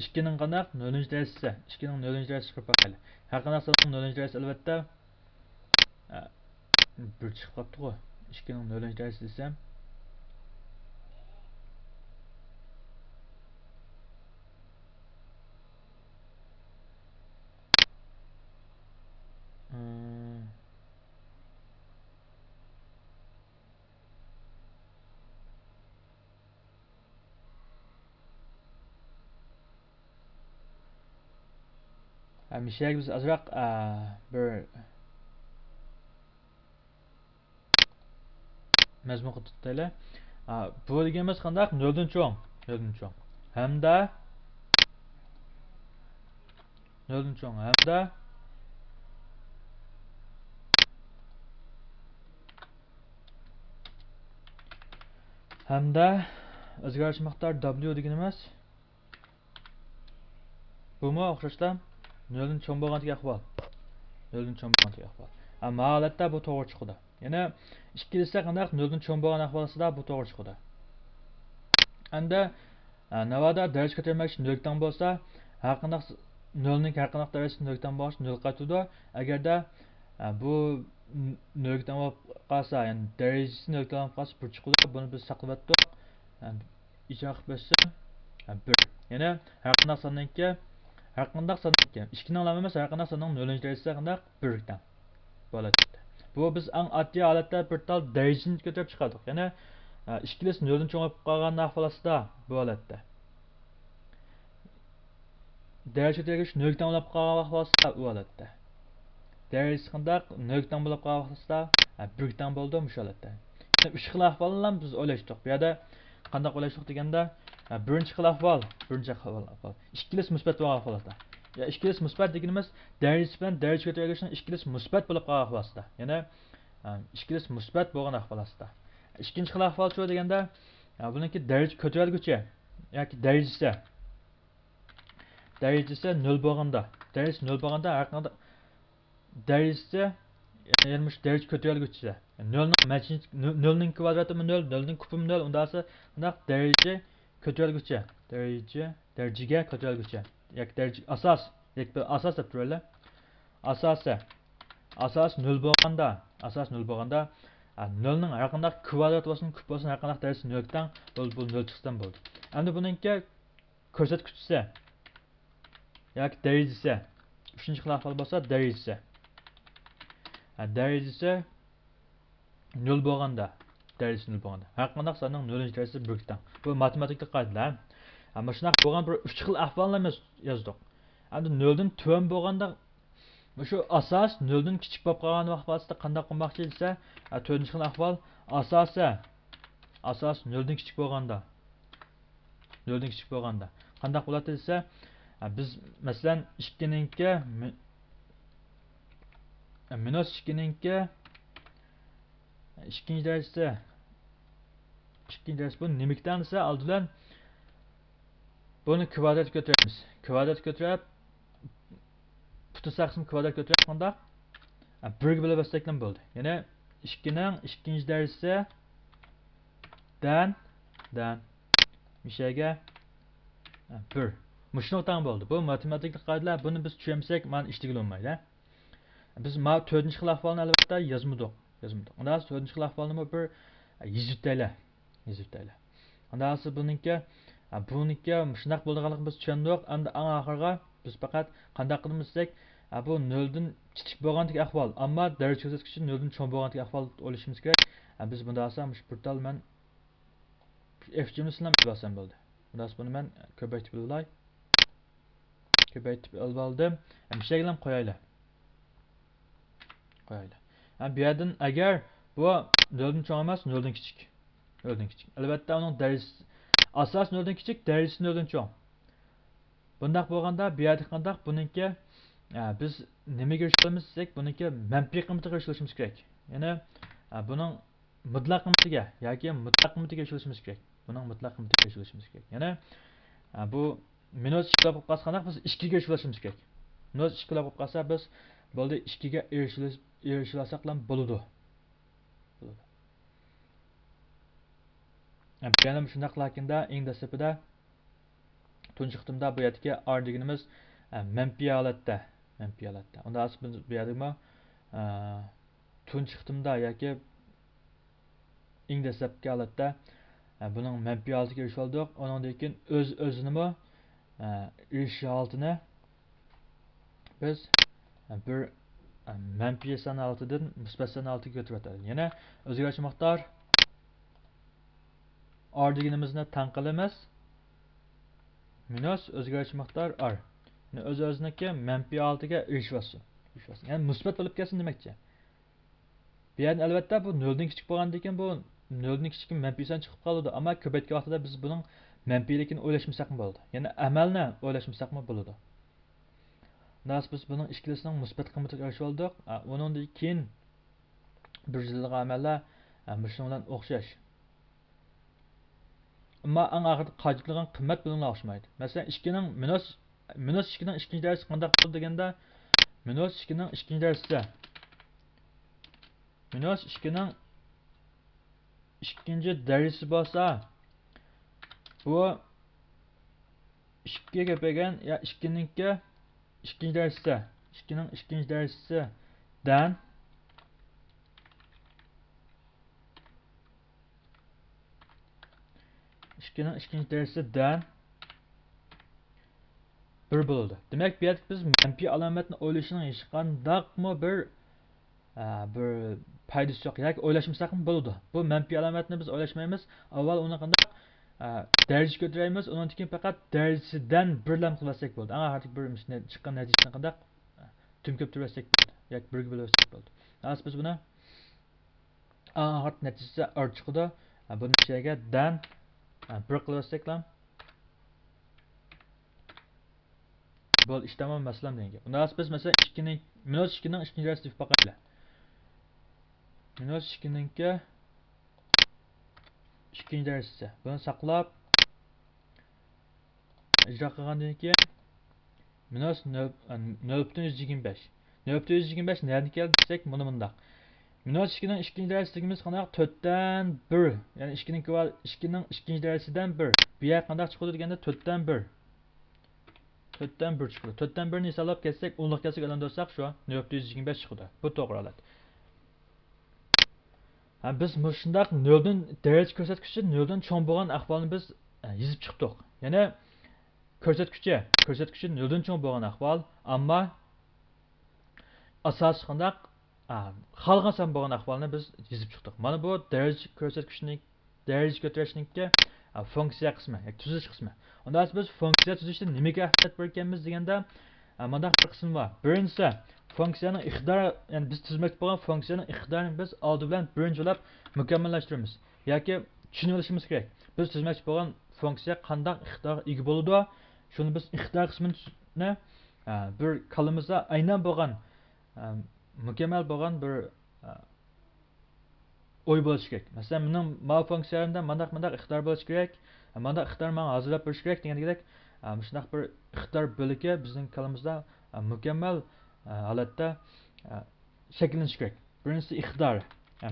2ning qandaq 0-ci dərəcəsi, 2ning 0-ci dərəcəsi qilib bakalım. Har qandaq sonning 0-ci dərəcəsi albatta 1 chiqib qapti-ku. 2ning 0-ci dərəcəsi desam Mishag biz azroq bir mazmun qilib tutaylik. Bu deganimiz qandaq 0dan cho'ng, 0dan cho'ng. Hamda 0dan cho'ng, hamda o'zgarish miqdor W deganimiz bumi o'xshashda 0dan cho'ng bo'lgan ahvol. 0dan cho'ng bo'lgan ahvol. Amma holatda bu to'g'ri chiqadi. Ya'ni 2 desa qandaq 0dan cho'ng bo'lgan ahvolida bu to'g'ri chiqadi. Endi navoda daraja ko'tarmoqchi 0dan bo'lsa, har qandaq 0ning har qandaq darajasi 0dan bo'lishi 0 qaytadi. Agarda bu 0dan bo'lib qolsa, ya'ni darajasi 0dan bo'lib qolsa 1 chiqadi. Buni biz saqlab etdik. Ijro qilib bersa 1. Ya'ni har qandaq sonningki 2ning alami emas, har qandaq sonning 0-ci dərəcəsi qandaq 1dan bo'ladi. Bu biz eng oddiy holatda bir tal darajani ko'tarib chiqardik. Ya'ni 2 0dan cho'ng bo'lib qolgan ahvolida bu holatda. Daraja ko'targich 0dan bo'lib qolgan ahvolida bu holatda. Darajasi qandaq 0dan bo'lib qolgan ahvolida 1dan bo'ldi bu holatda. 3 xil ahvolni biz o'ylashdik. Bu yerda qandaq o'ylashdik deganda birinchi xil ahvol, 2 musbat bo'lgan ahvolda. Ya 2 musbat deganimiz darajasi bilan daraja ko'targichning 2 musbat bo'lib qolgan ahvolida. Ya'ni 2 musbat bo'lgan ahvolda. Ikkinchi xil ahvol shu deganda buniki daraja ko'targichi yoki darajasi 0 bo'lganda, darajasi 0 bo'lganda har qanday darajasi ya'ni daraja ko'targichi 0ning kvadrati 0, 0ning kubi 0, undasi bunaq daraja ko'targichi, darajaga ko'targichi yoki daraja asos deb turaylik. Asos 0 bo'lganda, 0ning har qanday kvadrat bo'lsin, kub bo'lsin, har qanday darajasi 0dan bu 0 chiqsan bo'ldi. Endi buningki ko'rsatkichisi yoki darajasi 3-chi xil ahvol bo'lsa darajasi 0 bo'lganda, har qanday sonning 0-ci dərəcəsi 1dan. Bu matematik qoidalar. Amma shunaq bo'lgan bir 3 xil ahvolni yozdik. Endi 0dan tuvan bo'lganda shu asos 0dan kichik bo'lib qolgan vaqtda qanday qilmoqchi desa, 4-chi xil ahvol asos 0dan kichik bo'lganda. Qanday bo'ladi desa, biz masalan 2ningki minus 2ningki 2-ci dərəcəsi bu nimikdan desa, aldılan bunu kvadrat götüremiz. Kvadrat götürüp putu saqsın kvadrat götürüp qandaq 1 bölüp bəsəkdən bo'ldi. Ya'ni 2ning 2-ci dərəcəsi dan mishaga 1. Mushunaqdan bo'ldi. Bu matematik qoidalar, buni biz tushunmasak, mana ishtigal olmaydi. Biz 4-chi xil ahvolni albatta yozmadik. Ondan sonra 4-chi xil ahvolni bir yozibdaylar. Ondan sonra buningki shunaq bo'lganligini biz tushundik. Endi eng oxirga biz faqat qanday qilamiz desak, bu 0dan kichik bo'lgan ahvol, ammo daraja ko'rsatkichi 0dan cho'ng bo'lgan ahvol o'ylashimiz kerak. Biz bunda alsam şu portal men F cümlesinden basam bo'ldi. Bundan sonra men ko'paytib olay. Ko'paytib oldim. Bir şey bilan qo'yaylik. Bu yerdan agar bu 0dan cho'ng emas, 0dan kichik. 0dan kichik. Albatta uning darajasi asos 0dan kichik, darajasi 0dan cho'ng. Bundaq bo'lganda bu yerda qandaq buningki biz nimaga erishamiz desak, buningki manfiy qiymatiga erishishimiz kerak. Ya'ni buning mutlaq qiymatiga yoki mutlaq qiymatiga erishishimiz kerak. Buning mutlaq qiymatiga erishishimiz kerak. Ya'ni bu minus 2 bo'lib qolsa biz 2 ga erishishimiz kerak. Minus 2 bo'lib qolsa biz bo'ldi 2 ga erishilsak ham bo'ladi. Benim shundaq lakinda eng dastlabida tunji qitimda bu yerdagi r deganimiz manfiy holatda. Unda asl biz bu yerdagi tunji qitimda yoki eng dastlabki holatda buning manfiy holatiga erishib oldik. Undan keyin o'z-o'zinimi erishish holatini biz bir manfiy son holatidan musbat son holatiga ko'tarib o'tadi. Yana o'zgaruvchi miqdor r deganimizni tan qilamiz. Minus o'zgaruvchi miqdor r. Yani o'z-o'ziniki manfiy holatiga erishib olsin. Yani musbat bo'lib kelsin demakchi. Bu yerda albatta bu 0 dan kichik bo'lgandan keyin bu 0 dan kichik manfiy son chiqib qoladi. Ammo ko'paytgan vaqtida biz buning manfiyligini o'ylashmasak ham bo'ladi. Ya'ni amalni o'ylashmasak ham bo'ladi. Nasıl biz bunun ikilisining musbat qiymatiga erishib oldik. Undan keyin bir jildiga amallar shunga bilan o'xshash. Ammo eng oxirida qojitligan qimmat bilan o'xshamaydi. Masalan, 2 ning minus 2 ning ikkinchi darajasi qanday bo'ladi deganda minus 2 ning ikkinchi darajasi minus 2 ning ikkinchi darajasi bo'lsa bu 2 ga ko'paygan ya 2 ningki ikkinchi darajasi 2 ning ikkinchi darajasidan 2'nin ikinci dersinden 1 bulundu. Demek biz menfi alametini o'ylashning hech qandaqmi bir foydasi yo'q. Yoki o'ylashmasak ham bo'ladi. Bu menfi alametini biz o'ylashmaymiz. Avval uni qanday daraja ko'taramiz, undan keyin faqat darajasidan birlam qilsak bo'ldi. Anga artık bir chiqqan natijani qanday tüm ko'ptirsak bo'ldi. Yoki 1 ga bo'lsak bo'ldi. Hozir biz buni anga natijasi r chiqdi. Bu natijaga dan 1 qilsak ham bu iş tamam mesela denge. Bundan biz mesela 2'nin minus 2'nin ikinci dersi dip bakayla. Minus 2'nin ki ikinci dersi. Bunu saklap icra qilgandan keyin minus 0.125. 0.125 nereden keldi desek bunu bundaq. Minus 2'nin ikinci dersigimiz qanday 4'ten 1. Yani 2'nin ikinci dersidan 1. Bir yer qanday chiqadi deganda 4'ten 1. 4'ten 1 çıkıyor. 4'ten 1'ni hesaplab kessek, onluq kessek öğrendirsek şu an 0.125 çıkıyor. Bu doğru alat. Biz şundaq 0'dan derece ko'rsatkichi 0'dan cho'ng bo'lgan ahvolni biz yozib chiqdik. Ya'ni ko'rsatkichi 0'dan cho'ng bo'lgan ahvol, ammo asos qandaq xalqan son bo'lgan ahvolni biz yozib chiqdik. Mana bu derece ko'rsatkichining derece ko'tarishninki funksiya qismi, yoki tuzish qismi. Unda biz funksiya tuzishda nimaga ahamiyat berganmiz deganda mana bir qism bor. Birinchisi funksiyaning iqtidori, ya'ni biz tuzmoqchi bo'lgan funksiyaning iqtidorini biz oldi bilan birinchilab mukammallashtiramiz yoki tushunib olishimiz kerak. Biz tuzmoqchi bo'lgan funksiya qanday iqtidorga ega bo'ladi? Shuni biz iqtidor qismini bir kalimizda aynan bo'lgan mukammal bo'lgan bir o'y bo'lishi kerak. Masalan, mening ma funksiyalarımda mandaq iqtidor bo'lishi kerak. Mandaq iqtidor menga hozirlab berish kerak degandek, shunday bir iqtidor bo'ligi bizning kalimizda mukammal holatda shakllanishi kerak. Birinchisi iqtidor.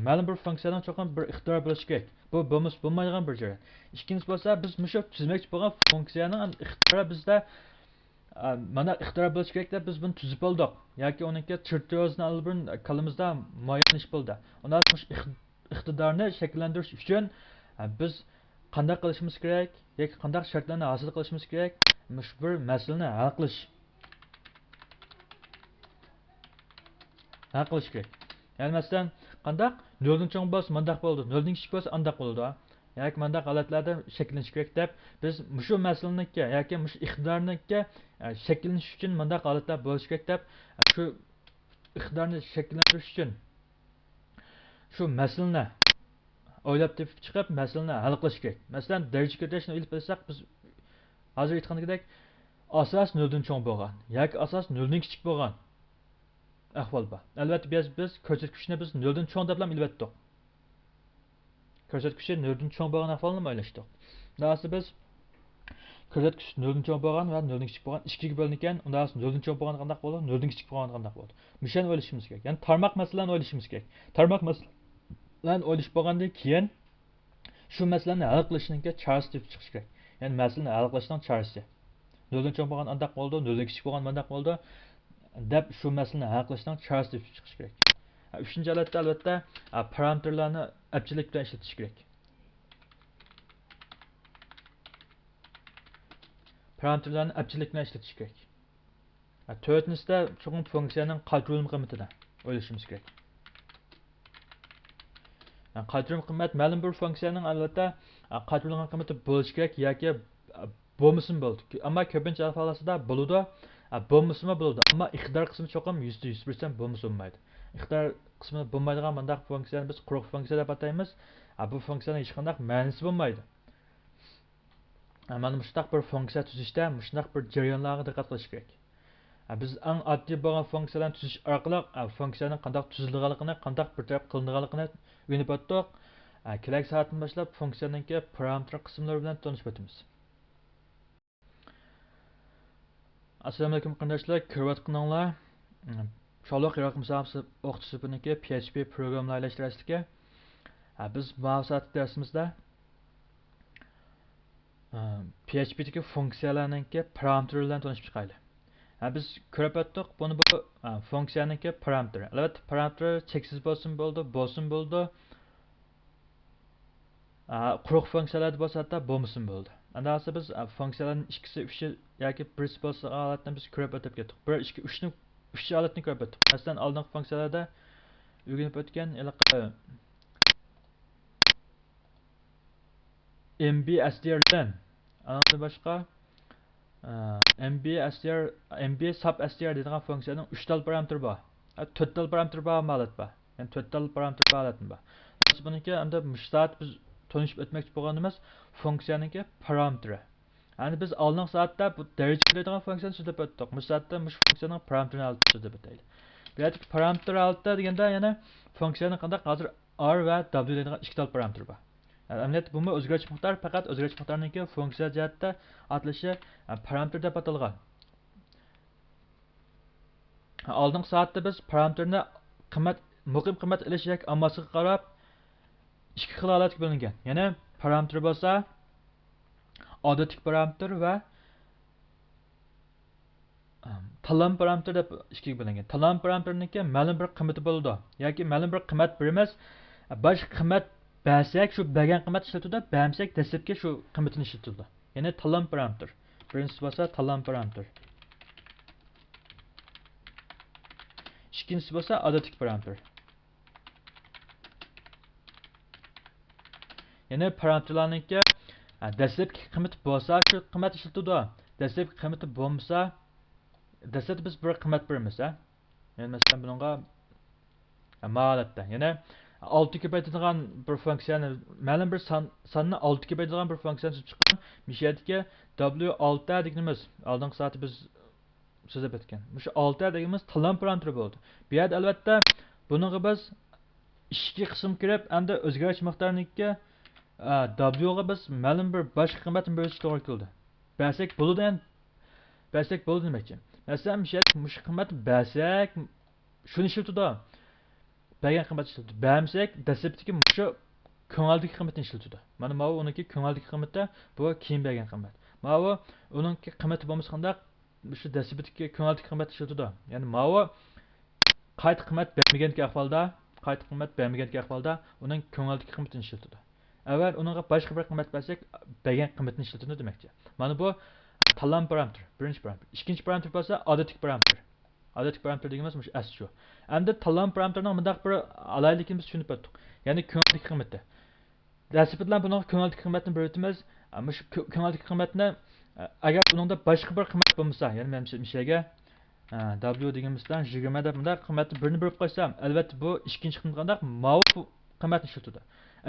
Ma'lum bir funksiyadan cho'qin bir iqtidor bo'lishi kerak. Bu bo'lmaydigan bir joy. Ikkinchisi bo'lsa, biz mushu tuzmoqchi bo'lgan funksiyaning iqtidori bizda mana iqtidor bo'lishi kerak deb biz buni tuzib oldik. Yoki uningga chirtyozni olib kalimizda muayyanlash bo'ldi. Undan iqtidorni shakllantirish uchun biz qanday qilishimiz kerak yoki qanday shartlarni hosil qilishimiz kerak? Shu bir masalani hal qilish kerak. Yani mesela qandaq 0'dan cho'ng bo'lsa mundaq bo'ldi, 0'dan kichik bo'lsa andaq bo'ladi. Yoki mundaq holatlarda shakllanish kerak deb biz shu masalanikka yoki shu iqtidornikka shakllanish uchun mundaq holatlar bo'lishi kerak deb shu iqtidorni shakllantirish uchun shu masalani o'ylab tepib chiqib masalani hal qilish kerak. Masalan, daraja ko'tarishni o'ylab bilsak, biz hozir aytgandek asos 0'dan cho'ng bo'lgan yoki asos 0'dan kichik bo'lgan ahvol bor. Albatta biz ko'rsatkichni biz 0'dan cho'ng deb ham ilvatdik. Ko'rsatkichi 0'dan cho'ng bo'lgan ahvolni o'ylashdik. Da'si biz ko'rsatkich 0'dan cho'ng bo'lgan va 0'dan kichik bo'lgan ikkiga bo'lingan, undan so'ng 0'dan cho'ng bo'lgan qanday bo'ladi, 0'dan kichik bo'lgan qanday bo'ladi. Mishani o'ylashimiz kerak. Ya'ni tarmoq masalani o'ylashimiz kerak. Tarmoq masalani o'ylash bo'lgandan keyin shu masalani hal qilishning chorasi deb chiqish kerak. Ya'ni masalani hal qilishning chorasi. 0'dan cho'ng bo'lgan qanday bo'ldi, 0'dan kichik bo'lgan qanday bo'ldi deb shu masalani hal qilishning chorasi deb chiqish kerak. Uchinchi holatda albatta parametrlarni epchilik bilan ishlatish kerak. Parametrlarni epchilik bilan ishlatish kerak. To'rtinchisida cho'qim funksiyaning qaytarilma qiymatidan o'ylashimiz kerak. Qaytarilma qiymat ma'lum bir funksiyaning albatta qaytarilgan qiymati bo'lishi kerak yoki bo'lmasin bo'ldi. Ammo ko'pincha holatlarda bo'ladi, bo'lmasimi bo'ladi. Ammo iqtidor qismi cho'qim 100% bo'lmasa bo'lmaydi. Iqtidor qismi bo'lmaydigan bunday funksiyani biz quruq funksiya deb ataymiz. Bu funksiyaning hech qanday ma'nosi bo'lmaydi. Mana shunday bir funksiya tuzishda shunday bir jarayonlarga diqqat qilish kerak. Biz eng oddiy bo'lgan funksiyalarni tuzish orqali funksiyaning qanday tuzilganligini, qanday bir taraf qilinganligini o'rganib o'tdik. Kelasi soatdan boshlab funksiyaning parametr qismlari bilan tanishib o'tamiz. Assalomu alaykum qarindoshlar, ko'rayotganinglar Shalloq Iroq musobaqasi o'qituvchisininki PHP programmalash biz bu soat darsimizda PHP'dagi funksiyalarning parametrlaridan tanishib chiqaylik. Biz ko'rib o'tdik, buni bu funksiyaning parametri. Albatta parametr cheksiz bo'lsin bo'ldi. Quruq funksiyalar bo'lsa da bo'lmasin bo'ldi. Andasi biz funksiyalarning ikkisi, uchi yoki birisi bo'lsa holatni biz ko'rib o'tib ketdik. 1, 2, 3 ni 3 holatni ko'rib o'tdik. Masalan, oldingi funksiyalarda o'rganib o'tgan MB_str andan boshqa MB sub_str deydigan funksiyaning 3 tal parametri bor. 4 tal parametri bor holat bor. Yani 4 tal parametri bor holat bor. Buniki endi müştat biz tanışıp etmek bo'lganimiz funksiyaning parametri. Yani biz oldingi soatda bu daraja ko'radigan funksiyani so'zlab o'tdik. Bu soatda mush funksiyaning parametrini olib so'zlab o'taylik. Bu yerda parametr oldi deganda yana funksiyaning qanday hozir r va w deydigan ikki tal parametr bor. Amaliyotda bu o'zgaruvchi miqdor faqat o'zgaruvchi miqdorning funksiya jihatda atalishi parametr deb atalgan. Oldingi soatda biz parametrni muqim qiymat ilish yoki ammasiga qarab ikki xil holatga bo'lingan. Ya'ni parametr bo'lsa odatik parametr va talan parametr deb ikkiga bo'lingan. Talan parametrniki ma'lum bir qiymati bo'ladi yoki ma'lum bir qiymat beramiz. Boshqa qiymat bersak shu bergan qiymat ishlatiladi, bermasak dastlabki shu qiymatini ishlatiladi. Ya'ni talan parametr. Birinchisi bo'lsa talan parametr. Ikkinchisi bo'lsa odatik parametr. Ya'ni parametrlarningki dastlabki qiymati bo'lsa shu qiymat ishlatiladi. Dastlabki qiymati bo'lmasa dastlab biz bir qiymat beramiz. Yani masalan bunga holatda ya'ni 6 ga baytadigan bir funksiyani ma'lum bir sonni 6 ga baytadigan bir funksiyani chiqqan. Mishadagi w6 deganimiz oldingi soatda biz so'zlab o'tgan. Shu 6 deganimiz talan parametri bo'ldi. Bu yerda albatta buningga biz ikki qism kirib, endi o'zgaruvchi miqdorniki w ga biz ma'lum bir boshqa qiymatni berish to'g'ri keldi. Bersak bo'ldi demakchi. Masalan, mush qiymat bersak shuni ishlatadi. Bergan qiymat ishlatadi. Bermasak dastlabki shu ko'ngildagi qiymatni ishlatadi. Mana bu uniki ko'ngildagi qiymati, bu keyin bergan qiymat. Mana bu uniki qiymati bo'lmasa qanday shu dastlabki ko'ngildagi qiymatni ishlatadi. Ya'ni mana bu qayta qiymat bermagan ahvolda uning ko'ngildagi qiymatini ishlatadi. Avval uningga boshqa bir qiymat bersak, bergan qiymatni ishlatadi demakchi. Mana bu talan parametr, birinchi parametr. Ikkinchi parametr bo'lsa odatik parametr. Adetlik parametr deganimiz as shu. Endi tanlama parametrining bundaq bir alayligini biz tushunib o'tdik. Ya'ni ko'ngillik qiymati. Dastlab bilan buni ko'ngillik qiymatni bir o'timiz. Ammo shu ko'ngillik qiymatni agar buningda boshqa bir qiymat bo'lmasa, ya'ni men mishaga W deganimizdan 20 deb bundaq qiymatni birini berib qo'ysam, albatta bu ikkinchi qiymat qandaq ma'lum qiymatni ishlatadi.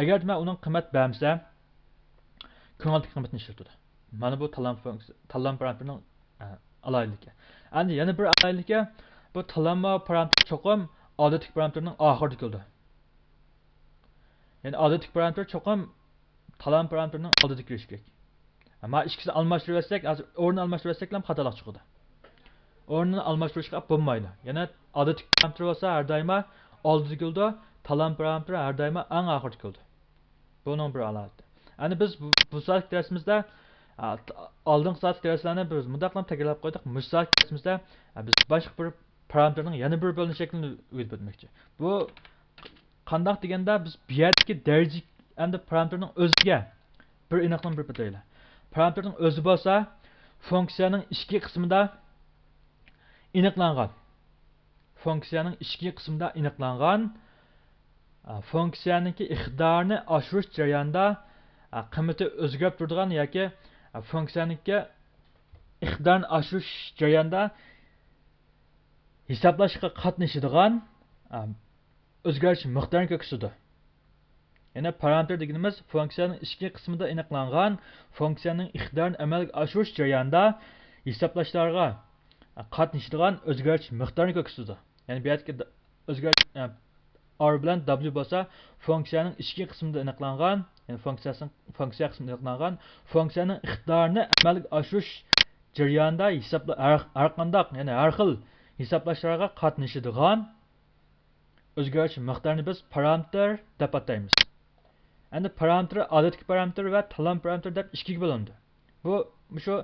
Agar men uning qiymat bermasa, ko'ngillik qiymatni ishlatadi. Mana bu tanlama parametrining alayligi. Endi yana bir alayligi bu tanlama parametri cho'qim odatlik parametrining oxirida keldi. Yani odatlik parametr cho'qim tanlama parametrining oldida kirishi kerak. Ama ikkisini almashtirib olsak, hozir o'rnini almashtirib olsak ham xatolik chiqadi. O'rnini almashtirishga bo'lmaydi. Yana odatlik parametr bo'lsa har doim oldida keldi, tanlama parametri har doim eng oxirida keldi. Buning bir alati. Endi biz bu soat dersimizde aldığımız saat derslerine biz mudaqlam takrorlab qo'ydik. Bu saat dersimizde biz boshqa bir parametrning yana bir bo'linish shaklini o'rganib o'tmoqchi. Bu qandaq deganda biz bu yerdagi daraja endi parametrning o'ziga bir aniqlik bir bitaylik. Parametrning o'zi bo'lsa funksiyaning ichki qismida aniqlangan. Funksiyaning ichki qismida aniqlangan funksiyaningki iqtidorini oshirish jarayonida qiymati o'zgarib turadigan yoki funksiyaningki iqtidorini oshirish jarayonida hisoblashga qatnashadigan o'zgarish miqdorini ko'rsatadi. Ya'ni parametr deganimiz funksiyaning ichki qismida aniqlangan funksiyaning iqtidorini amalga oshirish jarayonida hisoblashlarga qatnashadigan o'zgarish miqdorini ko'rsatadi. Ya'ni bu yerga o'zgarish R bilan W bo'lsa funksiyaning ichki qismida aniqlangan, ya'ni funksiya qismida aniqlangan funksiyaning iqtidorini amalga oshirish jarayonida har qanday, ya'ni har xil hisoblashlarga qatnashadigan o'zgarish miqdorini biz parametr deb ataymiz. Endi parametr odatli parametr va tanlama parametr deb ikkiga bo'lindi. Bu shu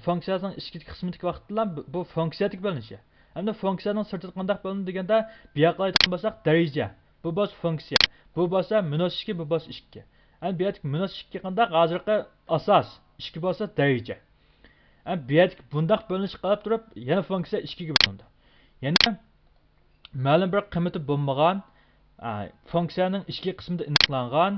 funksiyaning ichki qismidagi vaqt bilan bu funksiyadagi bo'linishi. Endi funksiyaning sirtida qanday bo'lindi deganda bu yoqqa aytgan bo'lsak daraja. Bu bo'lsa funksiya. Bu bo'lsa -2, bu bo'lsa 2. Endi bu yerda -2 qanday hozirgi asos 2 bo'lsa daraja. Endi bu yerda bundaq bo'linish qilib turib yana funksiya 2 ga bo'lindi. Ya'ni ma'lum bir qiymati bo'lmagan funksiyaning ichki qismida aniqlangan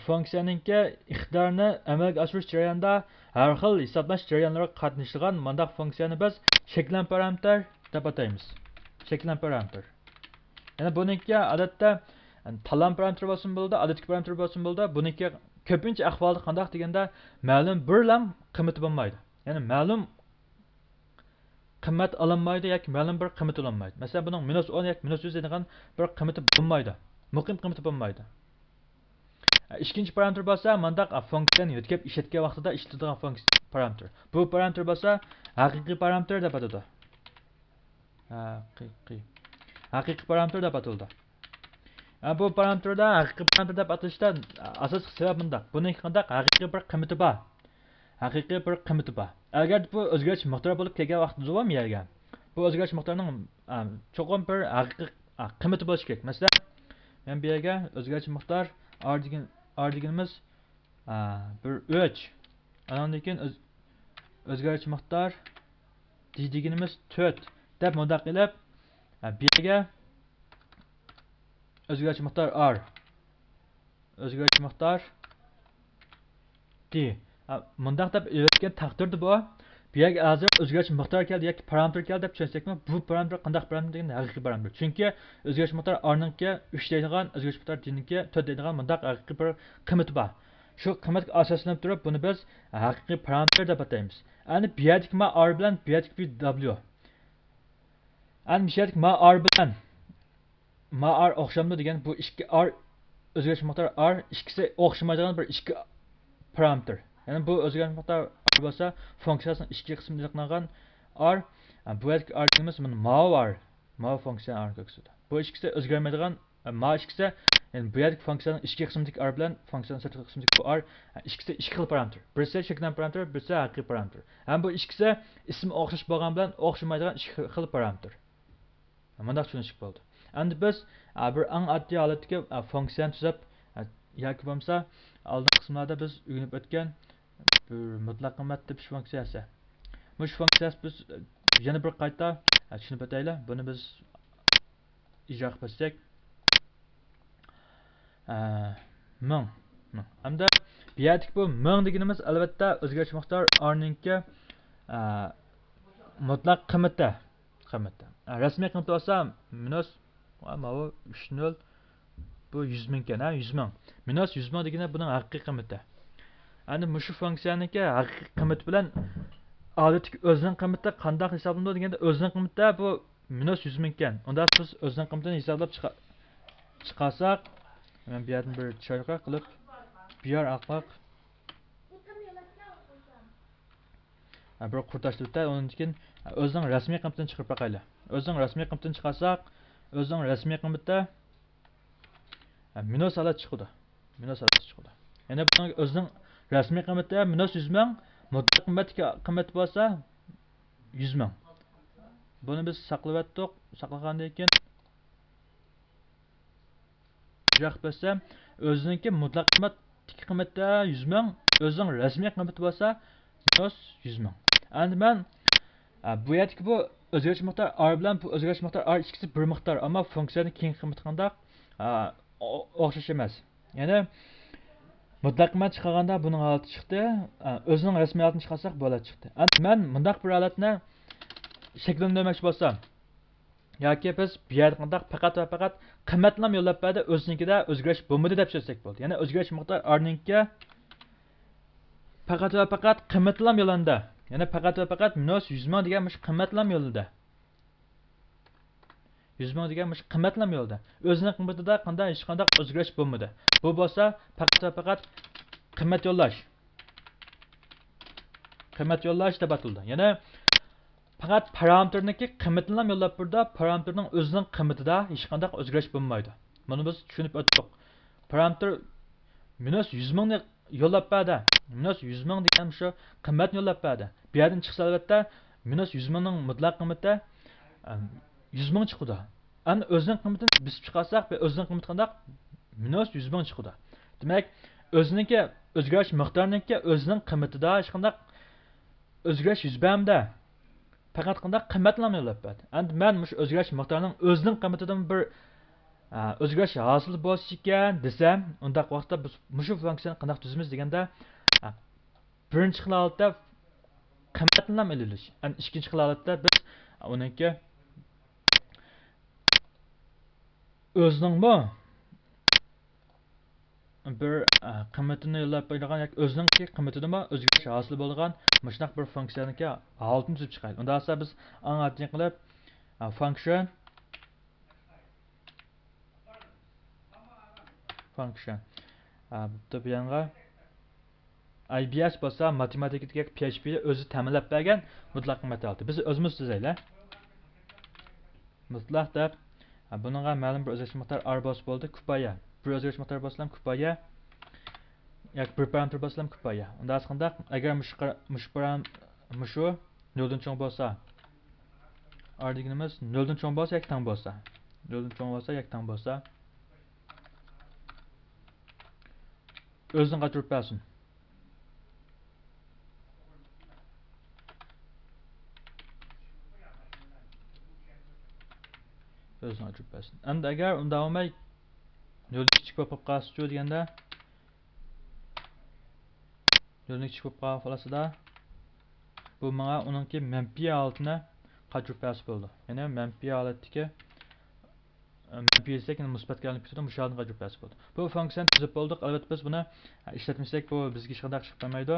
funksiyaningki iqtidorini amalga oshirish jarayonida har xil hisoblash jarayonlariga qatnashadigan mandaq funksiyani biz shaklan parametr deb ataymiz. Shaklan parametr. Ya'ni buniki odatda tanlama parametr bo'lsin bo'ldi, odatli parametr bo'lsin bo'ldi. Buniki ko'pincha ahvolda qanday deganda ma'lum bir lam qiymati bo'lmaydi. Ya'ni ma'lum qiymat olinmaydi yoki ma'lum bir qiymat olinmaydi. Masalan, buning -10 yoki -100 degan bir qiymati bo'lmaydi. Muqim qiymati bo'lmaydi. İkinci parametr bo'lsa, mandaq funksiyani yo'tkab ishlatgan vaqtida ishlatiladigan funksiya parametr. Bu parametr bo'lsa, haqiqiy parametr deb ataladi. Haqiqiy parametr deb ataladi. Bu parametrda haqiqiy parametr deb atalishda asosiy sabab bundaq. Buning qandaq haqiqiy bir qiymati bor. Haqiqiy bir qiymati bor. Agar bu o'zgarish miqdori bo'lib kelgan vaqtda zo'm yerga. Bu o'zgarish miqdorining cho'qim bir haqiqiy qiymati bo'lishi kerak. Masalan, men bu yerga o'zgarish miqdor R deganimiz bir 3. Andan keyin o'zgarish miqdor D deganimiz 4 deb mudaq qilib bu yerga o'zgarish miqdor R o'zgarish miqdor D mundaq deb o'tgan taqdirda bu yerga hozir o'zgarish miqdor keldi yoki parametr keldi deb tushunsakmi, bu parametr qanday parametr degan haqiqiy parametr. Chunki o'zgarish miqdor R ningki 3 deydigan, o'zgarish miqdor D ningki 4 deydigan mundaq haqiqiy bir qiymati bor. Shu qiymatga asoslanib turib buni biz haqiqiy parametr deb ataymiz. Endi bu yerdagi R bilan bu yerdagi W. Endi bu yerdagi R bilan R o'xshamli degan bu ikki R o'zgarish miqdor R ikkisi o'xshamaydigan bir ikki parametr. Yani bu o'zgarish miqdor R bo'lsa, funksiyasining ichki qismida aniqlangan R, bu yerdagi R deganimiz ma funksiya R ko'rsatadi. Bu ikkisi o'zgarmaydigan ma ikkisi, yani bu yerdagi funksiyaning ichki qismidagi R bilan funksiyaning sirtqi qismidagi bu R ikkisi ikki xil parametr. Birisi shaklan parametr, birisi haqiqiy parametr. Ham bu ikkisi ismi o'xshash bo'lgan bilan o'xshamaydigan ikki xil parametr. Bunday tushunishlik bo'ldi. Endi biz bir eng oddiy holatdagi funksiyani tuzab yoki bo'lmasa oldingi qismlarda biz o'rganib o'tgan bir mutlaq qiymat tipish funksiyasi. Bu funksiyasi biz yana bir qayta tushunib o'taylik. Buni biz ijro qilsak, 1000. Hamda bu yerdagi bu 1000 deganimiz albatta o'zgaruvchi miqdor r'ninki mutlaq qiymati. Rasmiy qiymati bo'lsa minus mana bu 30 bu 100 ming ekan, 100 ming. Minus 100 ming degani buning haqiqiy qiymati. Endi mushu funksiyaniki haqiqiy qiymati bilan odatdagi o'zining qiymati qanday hisoblanadi deganda o'zining qiymati bu minus 100 ming ekan. Unda biz o'zining qiymatini hisoblab chiqarsak, men bu yerdan bir choyqa qilib bir aqlaq bir qurtashtiribdi. Undan keyin o'zining rasmiy qiymatini chiqarib boqaylik. O'zining rasmiy qiymatini chiqarsak, o'zining rasmiy qiymati minus ala chiqdi. Ya'ni buning o'zining rasmiy qiymati minus 100 ming, mutlaq qiymati bo'lsa 100 ming. Buni biz saqlayotdik. Saqlagandan keyin ijro qilsam, o'ziningki mutlaq qiymati 100 ming, o'zining rasmiy qiymati bo'lsa minus 100 ming. Endi men bu yerdagi bu o'zgaruvchi miqdor r bilan bu o'zgaruvchi miqdor r ikkisi bir miqdor, ammo funksiyaning keng qiymati qanday o'xshash emas. Ya'ni mutlaq qiymat chiqarganda buning holati chiqdi. O'zining rasmiy holatini chiqarsak bu holat chiqdi. Endi men bundaq bir holatni shakllantirmoqchi bo'lsam, yoki biz bu yerda qanday faqat va faqat qiymatlam yo'llab berdi, o'zinikida o'zgarish bo'lmadi deb so'zsak bo'ldi. Ya'ni o'zgarish miqdor r ningki faqat va faqat qiymatlam yo'landa. Ya'ni faqat va faqat minus 100 ming degan mush qiymatlam yo'lida. 100 ming degan mush qiymatlam yo'lida. O'zining qiymatida qanday hech qanday o'zgarish bo'lmadi. Bu bo'lsa faqat va faqat qiymat yo'llash. Qiymat yo'llash deb ataldi. Ya'ni faqat parametrniki qiymatini yo'llab turdi, parametrning o'zining qiymatida hech qanday o'zgarish bo'lmaydi. Buni biz tushunib o'tdik. Parametr minus 100 mingni yo'llab berdi. Minus 100 ming degan shu qiymatni yo'llab berdi. Bu yerdan chiqsa albatta minus 100 mingning mutlaq qiymati 100 ming chiqdi. Endi o'zining qiymatini bisib chiqarsak, o'zining qiymati qanday? Minus 100 ming chiqdi. Demak, o'ziningki o'zgarish miqdoriniki o'zining qiymatida hech qanday o'zgarish yuz bermadi. Faqat qanday qiymatlarni yo'llab berdi. Endi men mush o'zgarish miqdorining o'zining qiymatidan bir o'zgarish hosil bo'lishi ekan desam, unda vaqtda biz mushu funksiyani qanday tuzamiz deganda birinchi holatda qiymatlarni ililish. Endi ikkinchi holatda biz uningki o'zining bu bir qiymatini yo'llab bergan yoki o'zining qiymatidan o'zgarish hosil bo'lgan mushnaq bir funksiyaniki holatini tuzib chiqaylik. Unda esa biz aniq qilib function bu yanga IBS bo'lsa matematikadagi PHP o'zi ta'minlab bergan mutlaq qiymat oldi. Biz o'zimiz tuzaylik. Mutlaq deb buningga ma'lum bir o'zgarish miqdor r bo'ldi, kifoya. Bir o'zgarish miqdor bo'lsa ham kifoya. Yoki bir parametr bo'lsa ham kifoya. Unda aslida agar mushu 0 dan cho'ng bo'lsa, r deganimiz 0 dan cho'ng bo'lsa yoki teng bo'lsa, 0 dan cho'ng bo'lsa yoki teng bo'lsa, o'zini qaytarib bersin. O'zini qaytarib bersin. Endi agar unda olmay 0 kichik bo'lib qolsa deganda 0 kichik bo'lib qolasida bu menga uningki manfiy holatini qaytarib bersa bo'ldi. Ya'ni manfiy holatdagi manfiy esa musbatga aylanib ketadi, mush holatni qaytarib bersa bo'ldi. Bu funksiyani tuzib bo'ldik. Albatta biz buni ishlatmasak bu bizga hech qanday chiqib bo'lmaydi.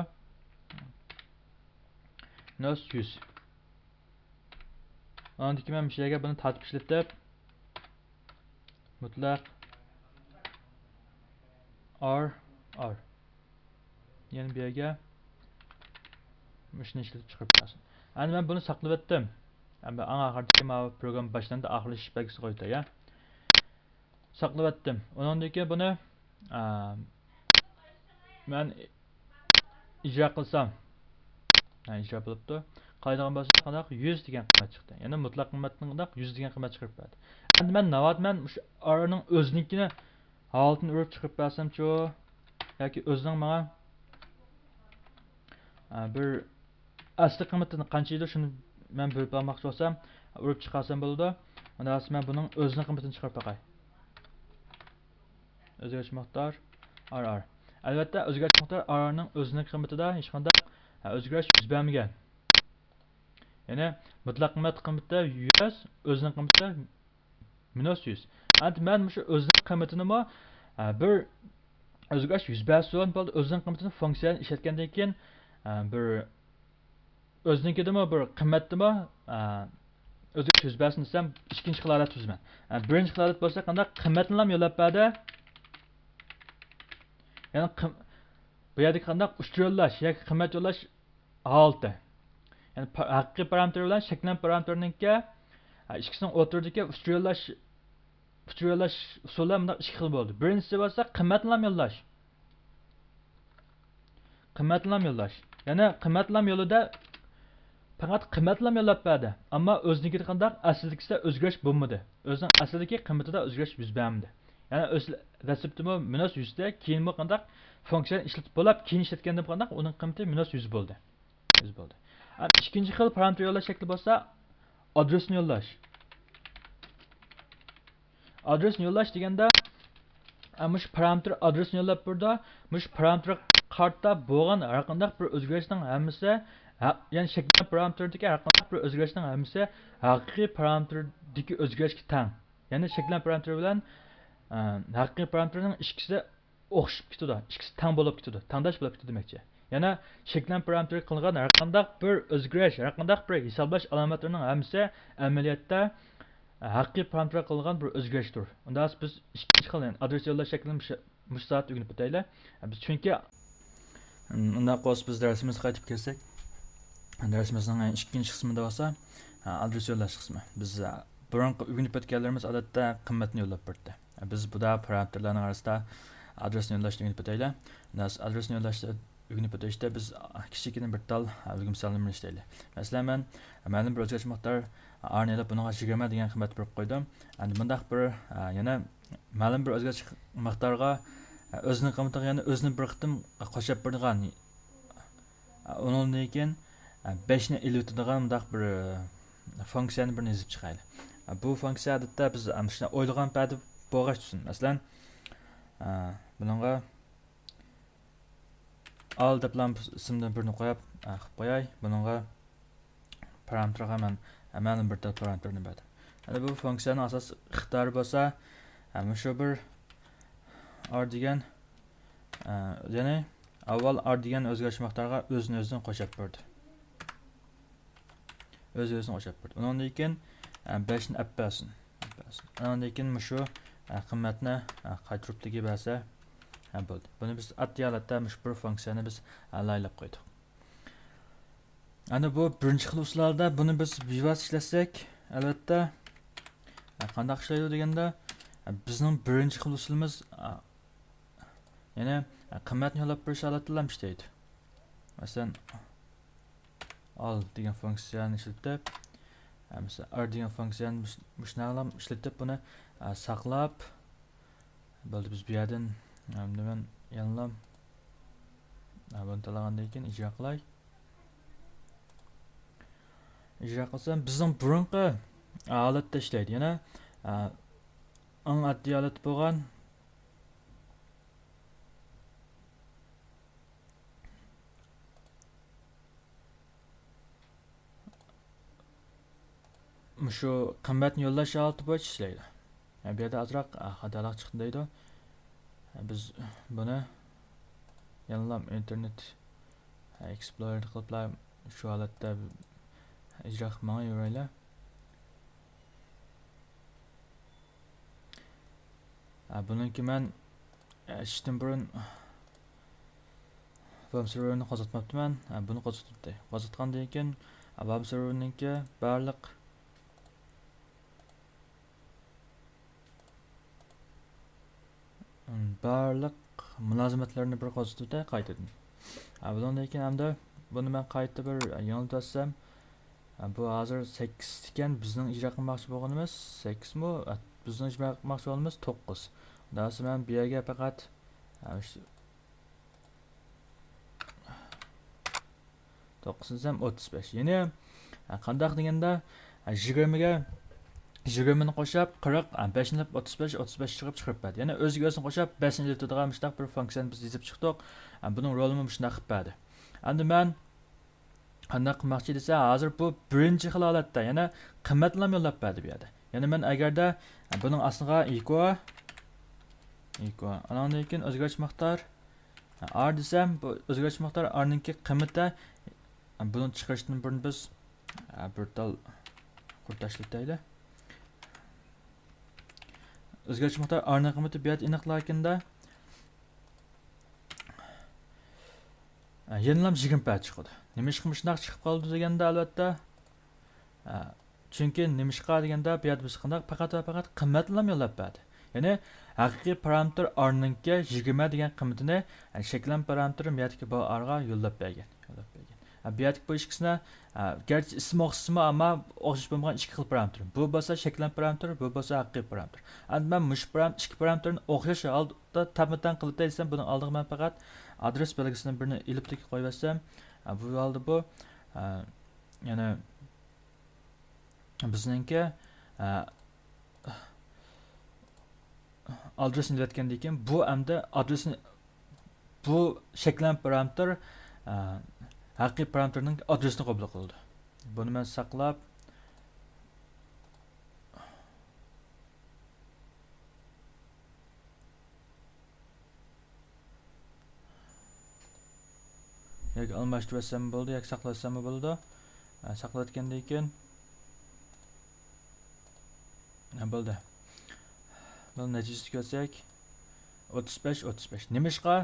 Minus 100. Ondan keyin men bu yerga buni tartib ishlatib mutlaq r yani bu yerga shuni ishlatib chiqarib bersin. Endi men buni saqlab etdim. Endi oxirgi program boshlandi, oxirlashish belgisi qo'ydi ya. Saqlab etdim. Undan keyin buni men ijro qilsam, ijro bo'libdi. Qaydagan bo'lsa qanday 100 degan qiymat chiqdi. Ya'ni mutlaq qiymatning qanday 100 degan qiymat chiqarib berdi. Endi men navbatman shu r ning o'zinikini holatini urib chiqarib bersam-chu yoki o'zining menga bir asli qiymatini qancha edi shuni men bölüp almoqchi bo'lsam, urib chiqarsam bo'ladi. Ondan sonra men buning o'zining qiymatini chiqarib baqay. O'zgarish miqdor r. Albatta, o'zgarish miqdor r ning o'zining qiymatida hech qanday o'zgarish yuz bermagan. Ya'ni mutlaq qiymati 100, o'zining qiymati -100. Endi men shu o'zining qiymatini bir o'zgarish yuz bersin bo'ldi. O'zining qiymatini funksiyani ishlatgandan keyin bir o'zininkidimi bir qiymatdimi o'zgarish yuz bersin desam, ikkinchi holat tuzman. Birinchi holat bo'lsa qanday qiymatni ham yo'lab berdi. Ya'ni bu yerda qanday ushtirlash yoki qiymat yo'llash holati. Yani haqiqiy parametr bilan shaklan parametrininki ikkisining o'rtasidagi ushtirlash usuli bunday ikki xil bo'ldi. Birinchisi bo'lsa qiymatlam yo'llash. Ya'ni qiymatlam yo'lida faqat qiymatlam yo'llab berdi. Ammo o'zinikida qanday aslidagisi o'zgarish bo'lmadi. O'zining aslidagi qiymatida o'zgarish yuz bermadi. Ya'ni o'z rasibtimi -100 da keyin bu qanday funksiyani ishlatib bo'lib, keyin ishlatganda qanday uning qiymati -100 bo'ldi. İkinci xil parametr yo'llash shakli bo'lsa adresni yo'llash. Adresni yo'llash deganda mush parametr adresni yo'llab burada mush parametr kartda bo'lgan har qanday bir o'zgarishning hammasi ya'ni shakl parametrdagi har qanday bir o'zgarishning hammasi haqiqiy parametrdagi o'zgarishga teng. Ya'ni shakl parametri bilan haqiqiy parametrning ikkisi o'xshab ketadi. İkisi teng bo'lib ketadi. Tengdosh bo'lib ketadi demakchi. Yana shaklan parametri qilingan har qanday bir o'zgarish, har qanday bir hisoblash alomatlarining hammasi amaliyotda haqiqiy parametr qilingan bir o'zgarishdir. Unda biz ikkinchi xil adres yo'llash shaklini mush soat o'rganib o'taylik. Biz chunki unda qo's biz darsimizga qaytib kelsak, darsimizning ikkinchi qismida bo'lsa adres yo'llash qismi. Biz burungi o'rganib o'tganlarimiz odatda qiymatni yo'llab berdi. Biz bu da parametrlarning orasida adresni yo'llashni o'rganib o'taylik. Adresni yo'llashda o'rganib o'tishda biz kichikina bir tal misollarni ishlaylik. Masalan, men ma'lum bir o'zgarish miqdor r ni buniga 20 degan qiymat berib qo'ydim. Endi bundaq bir yana ma'lum bir o'zgarish miqdorga o'zining qiymatiga yana o'zini bir qitim qo'shib bergan. Undan keyin 5 ni ilib o'tadigan bundaq bir funksiyani bir yozib chiqaylik. Bu funksiya odatda biz shuni o'ylagan paytda bo'lg'ash tushun. Masalan, bunga al deb ismini birini qo'yib qo'yay. Bunga parametrga men ma'lum bir parametrni berdim. Endi bu funksiyaning asos ixtiyori bo'lsa, shu bir r degan ya'ni avval r degan o'zgarish miqdoriga o'zini qo'shib berdi. O'zini qo'shib berdi. Undan keyin 5 ni appasin. Undan keyin shu qiymatni qaytarib tegi bersa bo'ldi. Buni biz atdiyalatda bir funksiyani biz laylab qo'ydik. Ana bu birinchi xil usullarda buni biz bevos ishlasak, albatta qanday ishlaydi deganda bizning birinchi xil usulimiz ya'ni qiymatni yo'llab berish holatida ishlaydi. Masalan, al degan funksiyani ishlatib, masalan r degan funksiyani shunaqlam ishlatib buni saqlab bo'ldi. Biz bu yerdan men yanılam bunu talagandan keyin ijro qilay. Ijro qilsam bizning burunqi holatda ishlaydi. Yana eng oddiy holat bo'lgan shu qiymatni yo'llash holati bo'yicha ishlaydi. Bu yerda ozroq xatolik chiqdi deydi. Biz buni yanılam internet explorer qilib shu holatda ijro qilmay yuraylik. Buniki men ishdan burun web serverini qo'zg'atmabman. Buni qo'zg'atdi. Qo'zg'atgandan keyin web serveriningki barliq mulozimatlarni bir qo'zg'atdi qaytadan. Bundan keyin hamda buni men qayta bir yanıltasam bu hozir 8 ekan, bizning ijro qilmoqchi bo'lganimiz 8 mi? Bizning ijro qilmoqchi bo'lganimiz 9. Daha sonra men bu yerga faqat 9 desam 35. Ya'ni Qandaq deganda 20ga 20ni qo'shib 40, 5ni 35, 35 chiqib berdi. Ya'ni o'ziga o'zini qo'shib 5ni yetadigan mushtaq bir funksiyani biz yozib chiqdik. Buning rolini shunday qilib berdi. Endi men qanday qilmoqchi desa, hozir bu birinchi xil holatda, ya'ni qimmatlam yo'llab berdi bu yerda. Ya'ni men agarda buning aslida equal andan keyin o'zgarch miqdor r desam, bu o'zgarch miqdor r ninki qiymati buni chiqarishdan burun biz bir tal qurtashlik deydi. O'zgarch miqdor r ning qiymati bu yerda aniqlarkanda yenilam 20 chiqadi. Nima ish qilmishnaq chiqib qoldi deganda albatta chunki nima ish qiladi deganda bu yerda biz qanday faqat qimmatlam yo'llab berdi. Ya'ni haqiqiy parametr r ninki 20 degan qiymatini shaklan parametri bu yerdagi bu r ga yo'llab bergan. Bu yerdagi bu ikkisini garchi ismi o'xshasmi, ammo o'xshash bo'lmagan ikki xil parametr. Bu bo'lsa shaklan parametr, bu bo'lsa haqiqiy parametr. Endi men mush parametr ikki parametrni o'xshash holda tabdan qilib desam, buning oldiga men faqat adres belgisini birini ilib tekib qo'yib bersam, bu holda bu ya'ni bizningki adresini iletgandan keyin bu hamda adresini bu shaklan parametr haqiqiy parametrning adresini qabul qildi. Buni men saqlab yoki almashtirsam bo'ldi, yoki saqlasam bo'ldi. Saqlatgandan keyin bo'ldi. Bunu neticesi ko'rsak 35. Nimishqa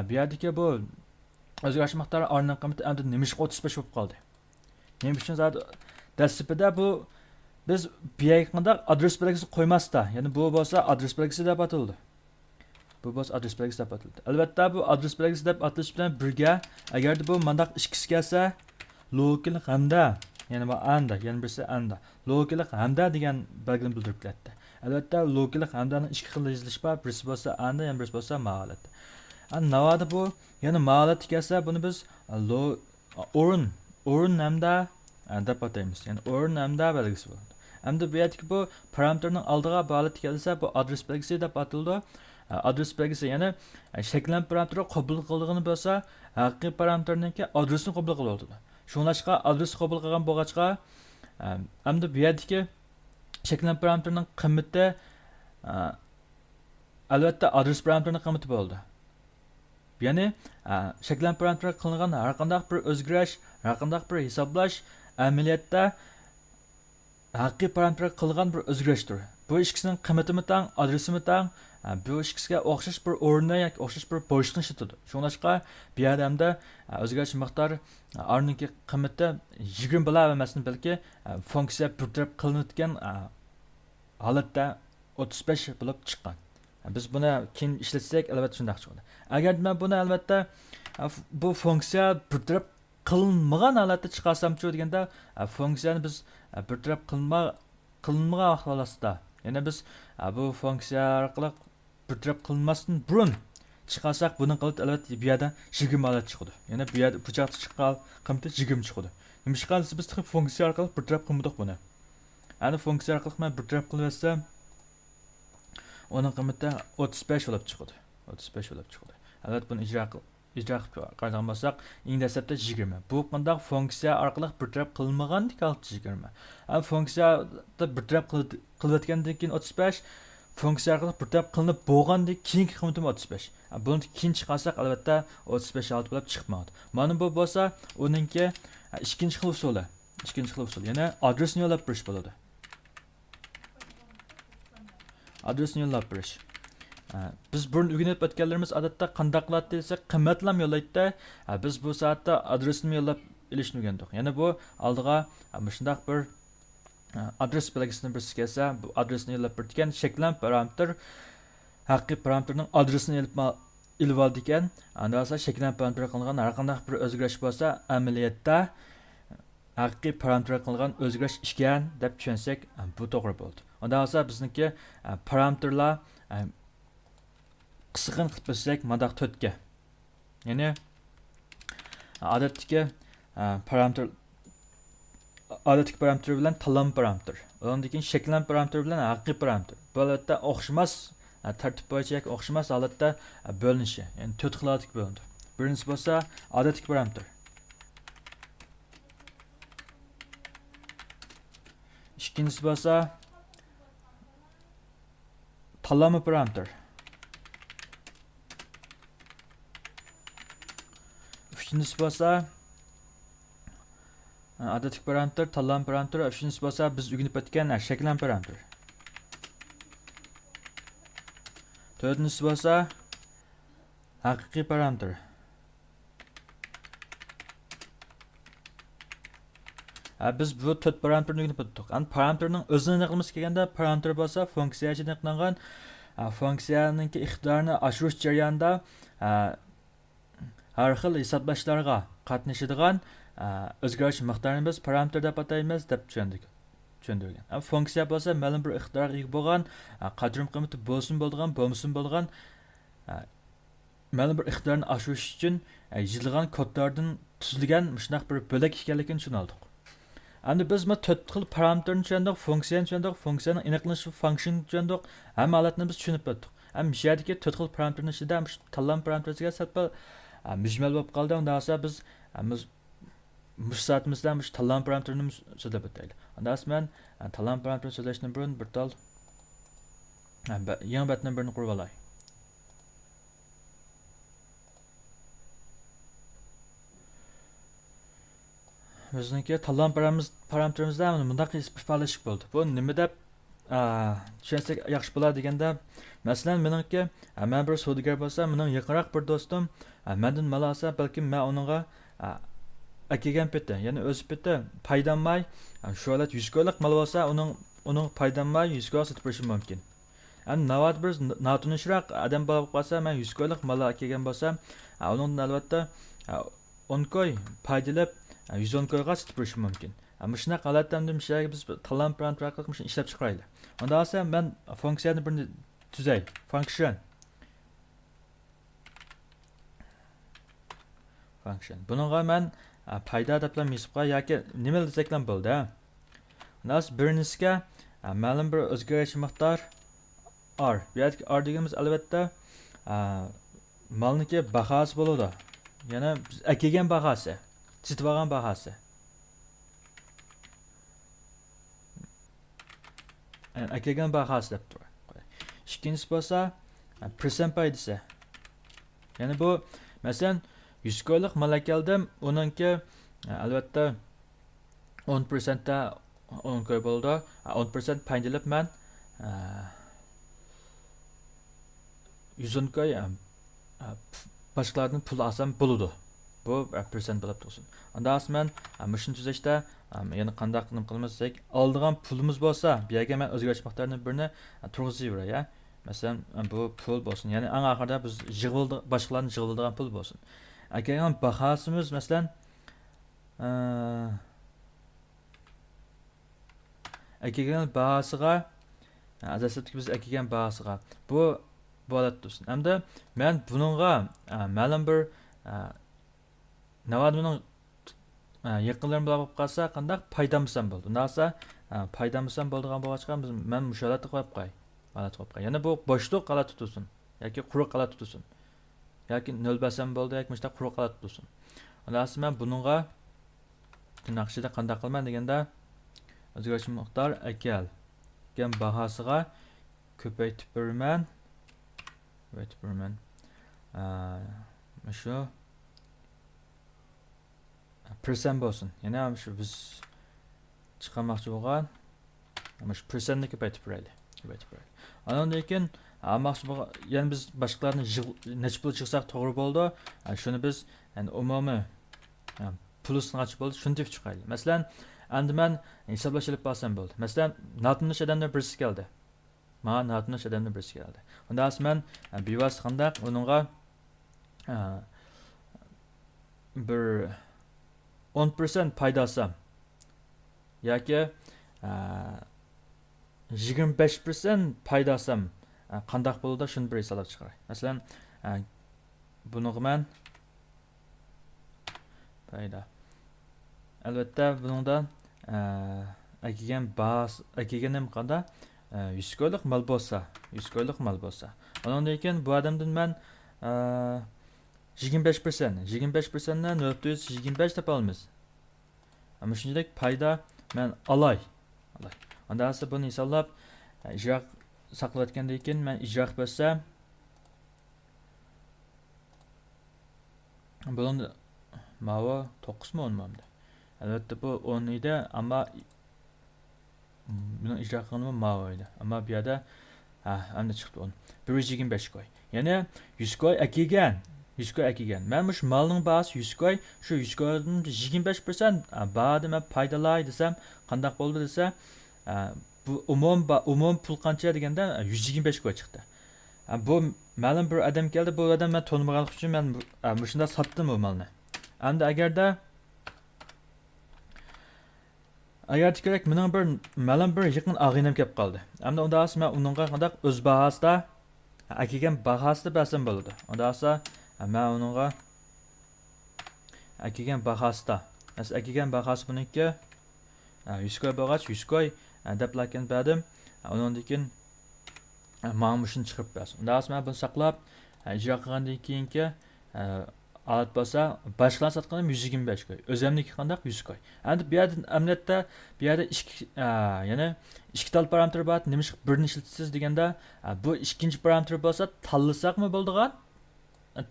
bu yerdagi bu o'zgartish miqdori r ning qiymati endi nimishqa 35 bo'lib qoldi. Nima uchun zodi dastlabida bu biz bu yerga qanday adres belgisi qo'ymasda, ya'ni bu bo'lsa adres belgisi deb ataldi. Bu bo'lsa adres belgisi deb ataldi. Albatta bu adres belgisi deb atalish bilan birga agarda bu mandaq ikkisi kelsa lokal hamda ya'ni bu anda, yana birisi anda. Lokal hamda degan belgini bildirib keladi. Albatta lokal hamdaning ikki xil yozilishi bor. Birisi bo'lsa anda, yana birisi bo'lsa maholat. Navada bu yana maholat kelsa buni biz o'rin hamda deb ataymiz. Ya'ni o'rin hamda belgisi bo'ladi. Hamda bu yerdagi bu parametrning oldiga maholat kelsa bu adres belgisi deb ataldi. Adres belgisi ya'ni shaklan parametri qabul qildig'ini bo'lsa, haqiqiy parametrningki adresini qabul qiladi. Shunlashqa adres qabul qilgan bo'lg'achqa hamda bu yerdagi shaklan parametrining qiymati albatta adres parametrining qiymati bo'ldi. Ya'ni shaklan parametri qilingan har qanday bir o'zgarish, har qanday bir hisoblash amaliyotda haqiqiy parametrga qilgan bir o'zgarishdir. Bu ikkisining qiymati tang, adresi tang, bu ikkisiga o'xshash bir o'rinda yoki o'xshash bir bo'shliqni ishlatadi. Shunlashqa bu yerda o'zgarish miqdori r ning qiymati 20 bilan emasmi, balki funksiya bir taraf qilinayotgan holatda 35 bo'lib chiqqan. Biz buni keyin ishlatsak albatta shunday chiqadi. Agar men buni albatta bu funksiya bir taraf qilinmagan holatda chiqarsam-chi deganda funksiyani biz bir taraf qilinmagan holatda, ya'ni biz bu funksiya orqali bir taraf qilinmasdan burun chiqarsak buning qiymati albatta bu yerdan 20 holat chiqadi. Ya'ni bu yerda bu joqda chiqqan qiymati 20 chiqadi. Nima qilamiz biz funksiya orqali bir taraf qilmadik buni. Ani funksiya orqali men bir taraf qilaversam onun qiymati 35 bo'lib chiqadi. 35 bo'lib chiqadi. Albatta buni ijro qilib qaragan bo'lsak, eng dastlabda 20. Bu qanday funksiya orqali bir taraf qilinmagandik 20. Funksiyada bir taraf qilayotgandan keyin 35, funksiya orqali bir taraf qilinib bo'lgandan keyingi qiymati 35. Buni keyin chiqarsak albatta 35 olti bo'lib chiqmaydi. Mana bu bo'lsa uningki ikkinchi xil usuli. Ya'ni adresni yo'llab berish bo'ladi. Adresini yo'llab berish. Biz burun o'rganib o'tganlarimiz odatda qanday qiladi desa, qimmatlam yo'llaydi. Biz bu soatda adresini yo'llab ilishni o'rgandik. Ya'ni bu oldiga shunday bir adres belgisini bir kelsa, bu adresini yo'llab bergan shaklan parametr haqiqiy parametrning adresini ilib oldi ekan. Unda esa shaklan parametr qilingan har qanday bir o'zgarish bo'lsa, amaliyotda haqiqiy parametr qilingan o'zgarish ekan deb tushunsak, bu to'g'ri bo'ldi. Unda esa bizniki parametrlar qisqin qilib bilsak, mandaq 4 ga. Ya'ni odatdagi parametr odatdagi parametr bilan tanlama parametr. Ondan keyin shakllan parametr bilan haqiqiy parametr. Bu holatda o'xshamas tartib bo'yicha o'xshamas holatda bo'linishi. Ya'ni 4 xil holatga bo'linadi. Birinchisi bo'lsa odatdagi parametr. İkincisi bo'lsa tanlama parametr. Üçüncüsü bo'lsa odatdagi parametr, tanlama parametr. Üçüncüsü bo'lsa biz o'rganib o'tgan shakllan parametr. Dördüncüsü bo'lsa haqiqiy parametr. Biz bu 4 parametrni o'rganib o'tdik. Endi parametrning o'zini aniqlamiz kelganda parametr bo'lsa funksiya uchun aniqlangan funksiyaning iqtidorini oshirish jarayonida har xil hisoblashlarga qatnashadigan o'zgarish miqdorini biz parametr deb ataymiz deb tushundirgan. Funksiya bo'lsa ma'lum bir iqtidorga ega bo'lgan qadrim qiymati bo'lsin bo'lgan, bo'lmasin bo'lgan ma'lum bir iqtidorni oshirish uchun yozilgan kodlardan tuzilgan shunday bir bo'lak ekanligini tushundik. Endi biz bu 4 xil parametrni tushundik, funksiyani tushundik, funksiyaning aniqlanishi funksiyani tushundik, hamma holatni biz tushunib o'tdik. Ham bu yerdagi 4 xil parametrning ichida tanlama parametriga satpa mujmal bo'lib qoldi. Unda esa biz müsaatimizden bu tanlama parametrini so'zlab o'taylik. Unda men tanlama parametrini so'zlashdan burun bir tal yangi batning birini qurib olay. Bizniki tanlama parametrimizda bunday ifodalashib bo'ldi. Bu nima deb tushunsak yaxshi bo'ladi deganda, masalan, meningki men bir savdogar bo'lsa, mening yaqinroq bir do'stim mendan mal olsa, balki men uningga akagan peti, ya'ni o'z peti paydanmay, shu holat 100 ko'lik mal olsa, uning paydanmay 100 ko'lik sotib berishim mumkin. Endi navbat bir notunishroq odam bo'lib qolsa, men 100 ko'lik mal akagan bo'lsam, uningdan albatta 10 ko'y paydalab 110 ko'yga sotib berishim mumkin. Ama shunday holatda biz tanlama parametr orqali shuni ishlab chiqaraylik. Unda esa men funksiyani birini tuzay. Function. Buningga men payda deb yozibqa yoki nima desak ham bo'ldi. Unda birinchisiga ma'lum bir o'zgarish miqdor r. Bu yerda r deganimiz albatta malniki bahosi bo'ladi. Yana biz akagan bahosi, chitib olgan bahosi. Yani akagan bahası deb turadi. İkincisi bo'lsa percent paydasi. Yani bu masalan 100 ko'lik mal keldim, uningki albatta 10% da 10 ko'y bo'ldi. 10% paydalab men 110 ko'y boshqalardan pul olsam bo'ladi. Bu percent bo'lib tursin. Unda men shuni tuzashda yani qanday qilmasak, oldigan pulimiz bo'lsa, bu yerga men o'zgarish miqdorini birini turg'izib yuray, ya. Masalan, bu pul bo'lsin. Ya'ni eng oxirida biz boshqalarning yig'iladigan pul bo'lsin. Agar bahosimiz masalan akagan bahosiga asosatki biz akagan bahosiga bu holat tursin. Hamda men buningga ma'lum bir navad buning yaqinlarim bilan bo'lib qolsa, qanday paydamsan bo'ldi. Undansa paydamsan bo'ldigan bo'lgan biz men musholatni qo'yib qo'y. Holat qo'yib qo'y. Yana bu bo'shliq holat tutulsin yoki quruq holat tutulsin. Yoki 0 basam bo'ldi yoki mana quruq holat tutulsin. Undansa men buningga naqshida qanday qilman deganda o'zgarish miqdor akal gen bahosiga ko'paytib beraman. Shu percent bo'lsin. Yana shu biz chiqarmoqchi bo'lgan shu percentni ko'paytib beraylik. Andan keyin almoqchi bo'lgan, ya'ni biz boshqalarni necha pul chiqsak to'g'ri bo'ldi. Shuni biz yani umumiy plusni ochib bo'ldi, shuni deb chiqaylik. Masalan, endi men hisoblashib olsam bo'ldi. Masalan, notunish odamlar birisi keldi. Mana notunish odamlar birisi keldi. Unda men bevas qandaq uningga bir 10% paydasam yoki 25% paydasam qandaq bo'ladi shuni bir hisoblab chiqaray. Masalan, buni men payda albatta buningdan Agigan bas, agigan nima qanda 100 ko'ylik mal bo'lsa, 100 ko'ylik mal bo'lsa. Ondan keyin bu odamdan men 25%, 25%ni 425 tapa olamiz. Ama shuningdek payda men alay. Onda aslida buni hisoblab ijro saqlayotgandan keyin men ijro qilib bo'lsam, bunun mava 9 mu 10 mu? Albatta bu 10 idi ama bunun icra qilganı mava idi. Ama bu yerda endi chiqdi 10. 125 koy. Yani 100 koy akigan. 100 koy akigan. Men mush malning bahası 100 koy. Şu 100 koydan 25% ba'da men paydalay desem, qandaq bo'ldi desa, bu umum pul qancha deganda 125 koy chiqdi. Bu ma'lum bir adam keldi, bu adam men tanımaganlik uchun men mushunda sotdim bu malni. Endi agar kerak mening bir ma'lum bir yaqin og'inam kelib qoldi. Endi unda asma uningga qandaq o'z bahasida akigan bahasida bersam bo'ladi. Unda asa men uningga akigan bahasida, akigan bahasi buniki 100 koy bo'lgach 100 koy deb lakin berdim. Undan keyin ma'mushni chiqarib bersin. Unda asma buni saqlab ijro qilgandan keyinki alat bo'lsa, boshqalar sotganim 125 koy. O'zimniki qandaq 100 koy. Endi bu yerda amniyatda bu yerda yana ikki tal parametr bor. Nimish birini ishlatasiz deganda, bu ikkinchi parametr bo'lsa, tanlasaqmi bo'ldigan?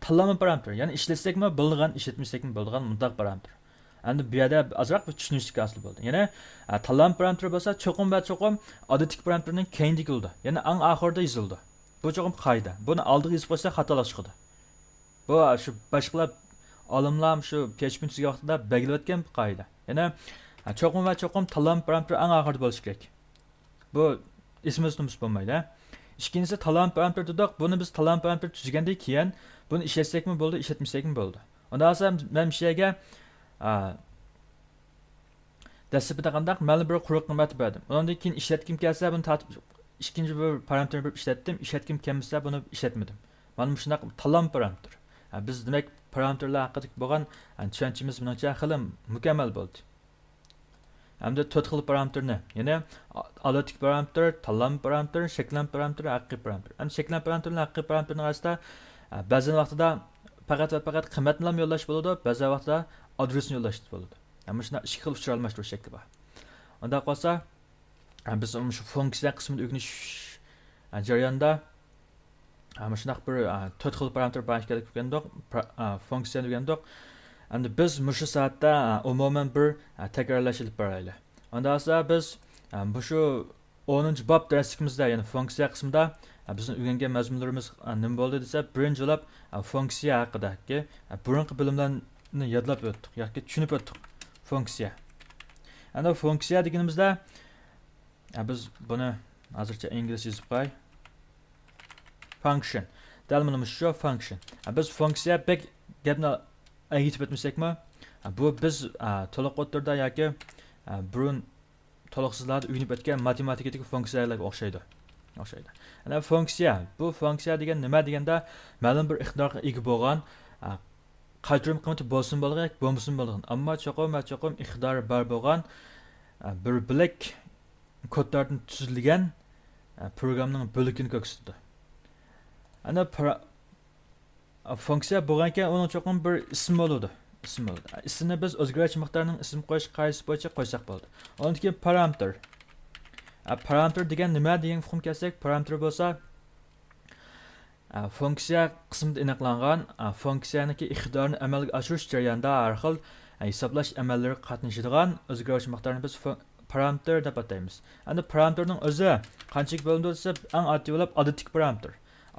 Tanlama parametr. Ya'ni ishlatsekmi bo'ldigan, ishlatmasakmi bo'ldigan mundaq parametr. Endi bu yerda azroq bir tushunishlik asli bo'ldi. Yana tanlama parametr bo'lsa, cho'qim odatik parametrning keyinda keldi. Ya'ni ang oxirida yozildi. Bu cho'qim qoida. Buni oldiga yozib qo'ysa xatolar chiqadi. Bu şu başqalar olimlar şu PHP tuzgan vaqtida belgilayotgan bir qoida. Yana cho'qim tanlama parametri ang oxirida bo'lishi kerak. Bu ismimiz bo'lmaydi. Ikkinchisi tanlama parametri dedik. Buni biz tanlama parametri tuzgandan keyin buni ishlatsekmi bo'ldi, ishlatmasakmi bo'ldi. Undan so'ng men ishga dastlabida qandaq ma'lum bir quruq qiymat berdim. Undan keyin ishlatkim kelsa buni tatib ikkinchi bir parametrni bir ishlatdim. Ishlatkim kelmasa buni ishlatmadim. Mana shunday tanlama parametr. Biz demek parametrlar haqida bo'lgan tushunchimiz menimcha xilim mukammal bo'ldi. Hamda 4 xil parametrni, ya'ni alotik parametr, tanlama parametr, shaklan parametr, haqiqiy parametr. Ham shaklan parametr bilan haqiqiy parametrning orasida ba'zi vaqtida faqat qiymatni yo'llash bo'ladi, ba'zi vaqtida adresni yo'llash bo'ladi. Ham shunday ikki xil usul almashtirish shakli bor. Unda qolsa biz shu funksiya qismini o'rganish jarayonida ama shunaq bir 4 xil parametr barishkalik bo'lgandoq, funksiyani o'rgandik. Endi biz mushu soatda umuman bir takrorlash ilib boraylik. Unda esa biz bu shu 10-bob darsligimizda, ya'ni funksiya qismida bizning o'rgangan mazmunlarimiz nima bo'ldi desa, birinchi bo'lib funksiya haqidagi burunqi bilimlarni yodlab o'tdik yoki tushunib o'tdik. Funksiya. Endi funksiya deganimizda biz buni hozircha ingliz yozib qo'y. Function. Dalmanımız şu function. Biz funksiya bek gapni aytib o'tmasakmi, bu biz to'liq o'tirda yoki burun to'liqsizlarda o'rganib o'tgan matematikadagi funksiyalarga o'xshaydi. Ana funksiya, bu funksiya degan nima deganda, ma'lum bir iqtidorga ega bo'lgan, qaytarim qiymati bo'lsin bo'lgan, bo'lmasin bo'lgan, ammo cho'qim iqtidori bor bo'lgan bir bilak kodlardan tuzilgan programning bo'lakini ko'rsatadi. Ana funksiya bo'lgankan onun cho'qim bir ism bo'ladi. İsmini biz o'zgaruvchi miqdorning ism qo'yish qoidasi bo'yicha qo'ysak bo'ldi. Undan keyin parametr. Parametr degan nima degan hukm kelsak, parametr bo'lsa funksiya qismida aniqlangan funksiyaniki iqtidorini amalga oshirish jarayonida har xil hisoblash amallari qatnashadigan o'zgaruvchi miqdorni biz parametr deb ataymiz. Endi parametrning o'zi qanchalik bo'linadi desa, eng oddiy bo'lib odatik parametr.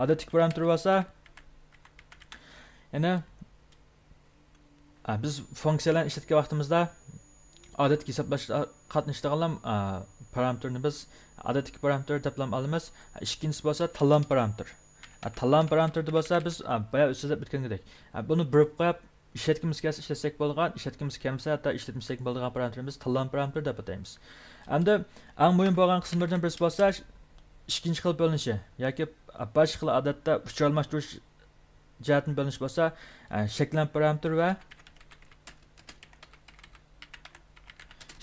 Odatik parametr bo'lsa, ya'ni biz funksiyalarni ishlatgan vaqtimizda odatga hisoblashda qatnashadigan parametrni biz odatik parametr deb olamiz. Ikkinchisi bo'lsa tanlama parametr. Tanlama parametrda bo'lsa biz boya so'zlab o'tgandek, buni birib qo'yib ishlatgimiz kelsa ishlatsak bo'lgan, ishlatgimiz kelmasa hatto ishlatmasak bo'lgan parametrni biz tanlama parametr deb ataymiz. Endi eng muhim bo'lgan qismlardan birisi bo'lsa ikkinchi xil bo'linishi yoki boshqa xil odatda uch almashtirish jihatini bo'linish bo'lsa, shaklan parametr va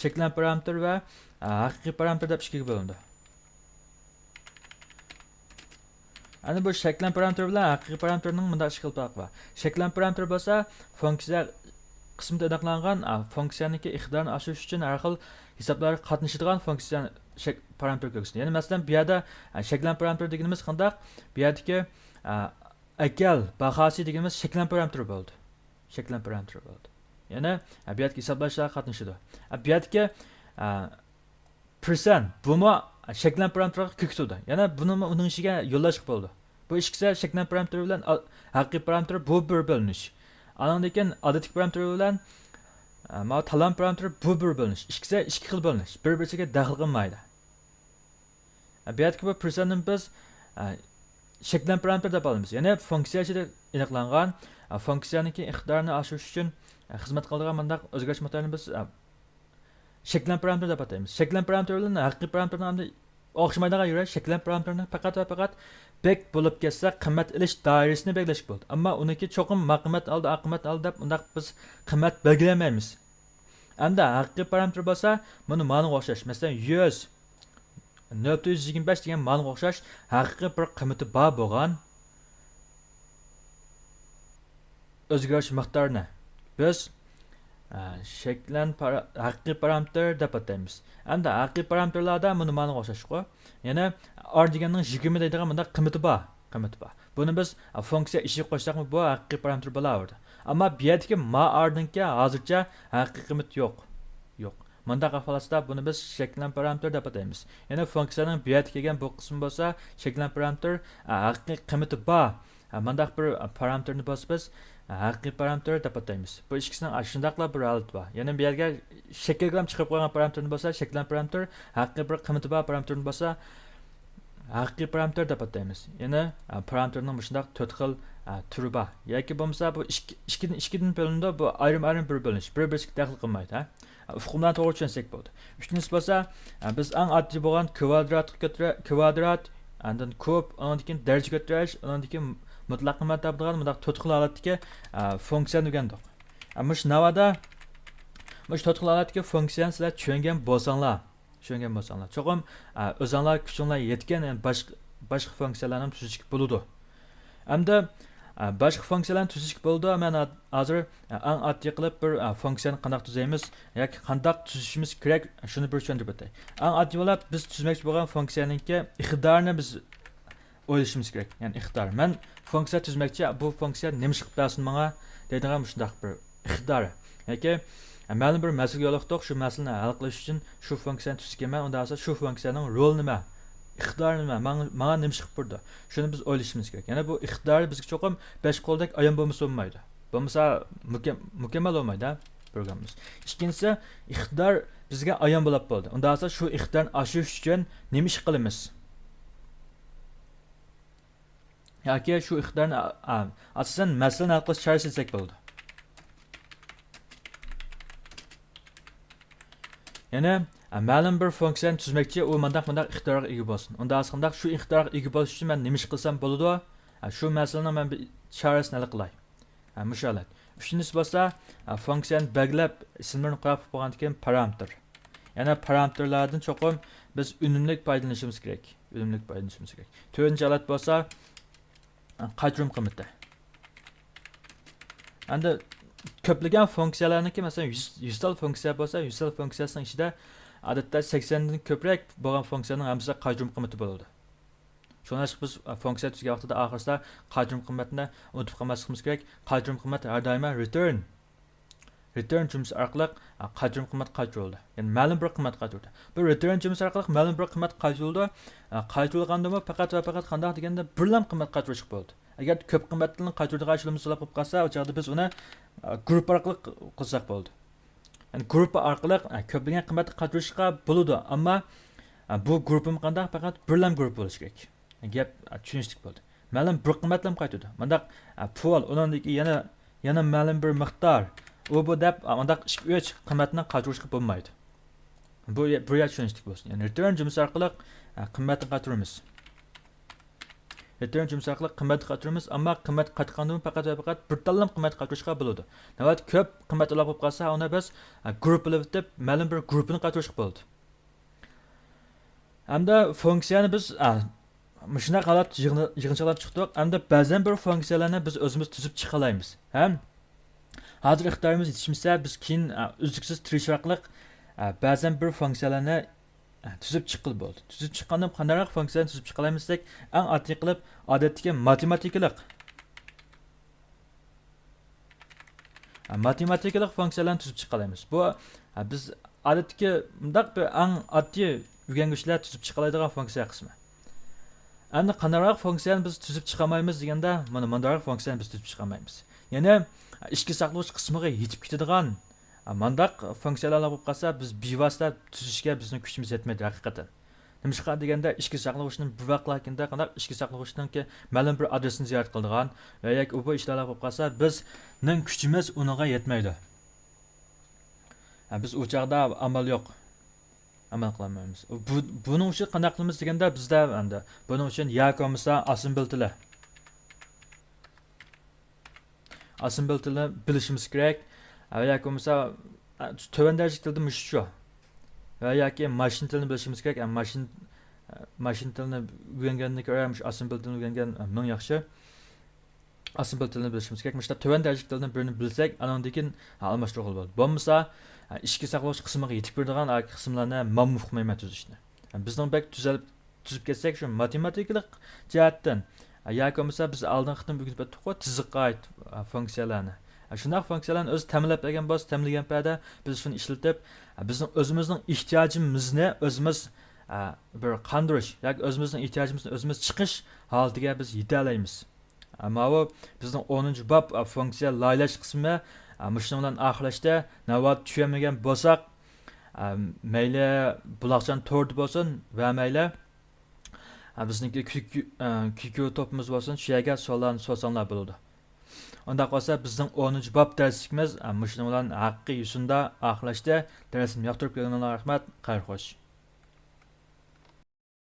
shaklan parametr va haqiqiy parametr deb ikkiga bo'lindi. Ana bu shaklan parametr bilan haqiqiy parametrning bunday ikki xil farqi bor. Shaklan parametr bo'lsa, funksiya qismida aniqlangan funksiyaniki iqtidorni oshirish uchun har xil hisoblarga qatnashadigan funksiya parametr ko'rsin. Ya'ni masalan bu yerda shaklan parametr deganimiz qanday? Bu yerdagi akal bahosi deganimiz shaklan parametr bo'ldi. Shaklan parametr bo'ldi. Ya'ni bu yerdagi hisoblashlarga qatnashadi. Bu yerdagi percent bumi shaklan parametrga ko'ksudi. Ya'ni buni uning ishiga yo'llashib bo'ldi. Bu ikkisi shaklan parametri bilan haqiqiy parametr bu bir bo'linish. Andan keyin odatdagi parametr bilan talan parametri bu bir bo'linish. Ikkisi ikki xil bo'linish. Bir-biriga daxl qilmaydi. Bu yerdagi bu percentni biz shaklan parametr deb olamiz. Ya'ni funksiya ichida aniqlangan funksiyaniki iqtidorini oshirish uchun xizmat qiladigan bunday o'zgarish miqdorini biz shaklan parametr deb ataymiz. Shaklan parametr bilan haqiqiy parametrni ham o'xshamaydigan yeri shaklan parametrini faqat va faqat bek bo'lib ketsa qimmat ilish doirasini belgilash bo'ldi. Ammo uniki cho'qim qimmat oldi, qimmat oldi deb undaq biz qimmat belgilamaymiz. Endi haqiqiy parametr bo'lsa, buni ma'noga o'xshash. Masalan 100 0.125 degan ma'noga o'xshash haqiqiy bir qimmati bor bo'lgan o'zgarish miqdorini biz shaklan haqiqiy parametr deb ataymiz. Endi haqiqiy parametrlarda buni ma'noga o'xshashku. Ya'ni r deganning 20 deydigan bunda qimmati bor. Buni biz funksiya ishiga qo'shsakmi bu haqiqiy parametr bo'laverdi. Ammo bu yerdagi ma r'ninki hozircha haqiqiy qimmat yo'q. Bunda holatda buni biz shaklan parametr deb ataymiz. Ya'ni funksiyaning bu yerga kelgan bu qismi bo'lsa, shaklan parametr haqiqiy qimmati bor. Bunda bir parametrni biz haqiqiy parametr deb ataymiz. Bu ikkisining shundaqla bir holat bor. Ya'ni bu yerga shaklga chiqib qo'ygan parametrni bo'lsa, shaklan parametr, haqiqiy bir qimmati bor parametrni bo'lsa, haqiqiy parametr deb ataymiz. Ya'ni parametrning shundaq 4 xil turi bor. Yoki bo'lmasa bu ikkidan bo'lindi, bu ayrim bir bo'linish, bir-biriga daxl qilmaydi, Ufqumdan to'g'ri tushunsak bo'ldi. Uchinchisi bo'lsa, biz eng oddiy bo'lgan kvadrat, undan ko'p, undan keyin daraja ko'tarish, undan keyin mutlaq qimmat topadigan bundaq 4 xil holatdagi funksiyani o'rgandik. Ammo shu navada bu 4 xil holatdagi funksiyani sizlar tushungan bo'lsanglar, cho'qim o'zinglar kuchinglar yetgan boshqa funksiyalarni tuzishga bo'ladi. Hamda boshqa funksiyalarni tuzishga bo'ldi. Men hozir eng oddiy qilib bir funksiyani qanday tuzaymiz yoki qanday tuzishimiz kerak shuni bir tushuntirib o'tay. Eng oddiy bo'lib biz tuzmoqchi bo'lgan funksiyaningki iqtidorni biz o'ylashimiz kerak. Ya'ni iqtidor. Men funksiya tuzmoqchi, bu funksiya nima qilib bersin menga deydigan shundaq bir iqtidor. Yoki ma'lum bir masalaga yo'liqdik, shu masalani hal qilish uchun shu funksiyani tuzganman, unda esa shu funksiyaning roli nima? İqtidor nima? Menga nima chiqib turdi? Shuni biz o'ylashimiz kerak. Ya'ni bu iqtidor bizga cho'qim 5 qo'ldek ayon bo'lmasa bo'lmaydi. Bo'lmasa mukammal bo'lmaydi programmamiz. Ikkinchisi, iqtidor bizga ayon bo'lib bo'ldi. Unda esa shu iqtidorni oshirish uchun nima ish qilamiz? Yoki shu iqtidorni asosan masalani hal qilish chorasi desak bo'ldi. Ya'ni ma'lum bir funksiyani tuzmoqchi, u mendaq iqtidorga ega bo'lsin. Unda aslida shu iqtidorga ega bo'lish uchun men nima ish qilsam bo'ladi? Shu masalani men bir chorasini hal qilay. Musholat. Uchinchisi bo'lsa, funksiyani belgilab ismini qo'yib qo'ygandan keyin parametr. Ya'ni parametrlardan cho'qim biz unumli foydalanishimiz kerak. To'rtinchi holat bo'lsa, qaytarim qimmati. Endi ko'plagan funksiyalarniki masalan 100 tal funksiya bo'lsa, 100 tal funksiyasining ichida odatda 80 dan ko'proq bo'lgan funksiyaning hammasi qaytarim qimmati bo'ladi. Shundan biz funksiya tuzgan vaqtida oxirida qaytarim qimmatini unutib qolmasligimiz kerak. Qaytarim qimmat har doim return jumlasi orqali qaytarim qimmat qaytarildi. Ya'ni ma'lum bir qimmat qaytarildi. Bu return jumlasi orqali ma'lum bir qimmat qaytarildi. Qaytarilganda faqat va faqat qanday deganda birlam qimmat qaytarish bo'ldi. Agar ko'p qimmatlarni qaytaradigan ishlarimiz bo'lib qolsa, o chog'da biz uni grup orqali qilsak bo'ldi. Yani grup orqali ko'plagan qimmatni qaytarishga bo'ladi, ammo bu grupim qanday faqat birlam grup bo'lishi kerak. Gap tushunishlik bo'ldi. Ma'lum bir qimmatlam qaytadi. Bundaq pul, undan yana ma'lum bir miqdor u bu deb bundaq 3 qimmatni qaytarishga bo'lmaydi. Bu tushunishlik bo'lsin. Yani return jumlasi orqali qimmatni qaytaramiz. Yeterince yumsaqlıq qiymat qatırmız, amma qiymat qatqandan faqat və faqat bir tallam qiymat qatırışqa buludu. Nəvat köp qiymat alıb qalsa, ona biz grupalab deb məlum bir grupunu qatırışqa buludu. Hamda funksiyani biz müşuna qalat yığınçalab çıxdıq. Hamda bəzən bir funksiyalarni biz özümüz tüzüb çıxalayımız. Həm hazır ixtiyorimiz yetişmişsə biz keyin üzüksüz tirishaqlıq bəzən bir funksiyalarni tüzüb chiqib bo'ldi. Tüzüb chiqqandan qanday funksiyani tüzüb chiqalamizsak, eng oddiy qilib odatdagi matematikalik funksiyalarni tüzüb chiqalaymiz. Bu biz odatdagi bundaq bir eng oddiy o'rgangichlar tüzüb chiqalaydigan funksiya qismi. Endi qanday funksiyani biz tüzüb chiqamaymiz deganda, mana bunday funksiyani biz tüzüb chiqamaymiz. Ya'ni ishga saqlovchi qismiga yetib ketadigan mandaq funksiyalarlar bo'lib qolsa, biz bevosita tuzishga bizning kuchimiz yetmaydi haqiqatan. Nimishqa deganda ishga saqlovchining bir vaqtlarda qanday ishga saqlovchininki ma'lum bir adresini ziyorat qiladigan va yoki bu ishlarlar bo'lib qolsa, bizning kuchimiz uninga yetmaydi. Biz u chaqda amal yo'q. Amal qilmaymiz. Buning uchun qanday qilamiz deganda bizda endi buning uchun yoki bo'lmasa assembly tili. Assembly tilini bilishimiz kerak. Yoki bo'lmasa tövəndərcik tilda shu. Va yoki mashina tilini bilishimiz kerak. Mashina tilini o'rgangandan ko'ra assembly tilini o'rgangan ming yaxshi. Assembly tilini bilishimiz kerak. Mana tövəndərcik tilini birini bilsak, andan keyin almashtirib bo'ladi. Bo'lmasa ishga saqlovchi qismiga yetib beradigan qismlarni mamnun qilmayman tuzishni. Bizning bak tuzib ketsak shu matematikalik jihatdan yoki bo'lmasa biz oldin xitim o'rganib o'tdik, tizikqa oid funksiyalarni. Shunday funksiyalarni o'zi ta'minlab bergan bo'lsa, ta'minlagan payda biz shuni ishlatib, bizning o'zimizning ehtiyojimizni o'zimiz bir qandirish yoki o'zimizning ehtiyojimizni o'zimiz chiqish holatiga biz yeta olamiz. Ammo bu bizning 10-bob funksiya laylash qismi shuni bilan oxirlashda navbat tushunmagan bo'lsak, mayli buloqchan to'rt bo'lsin va mayli bizningki QQ topimiz bo'lsin, shu yerga savollarni so'rasanglar bo'ladi. Onda qolsa bizning 10-bob darsligimiz shuni bilan haqiqiy yuzunda oxirlashda darsni yoqtirib kelganlarga rahmat, xayr xo'sh.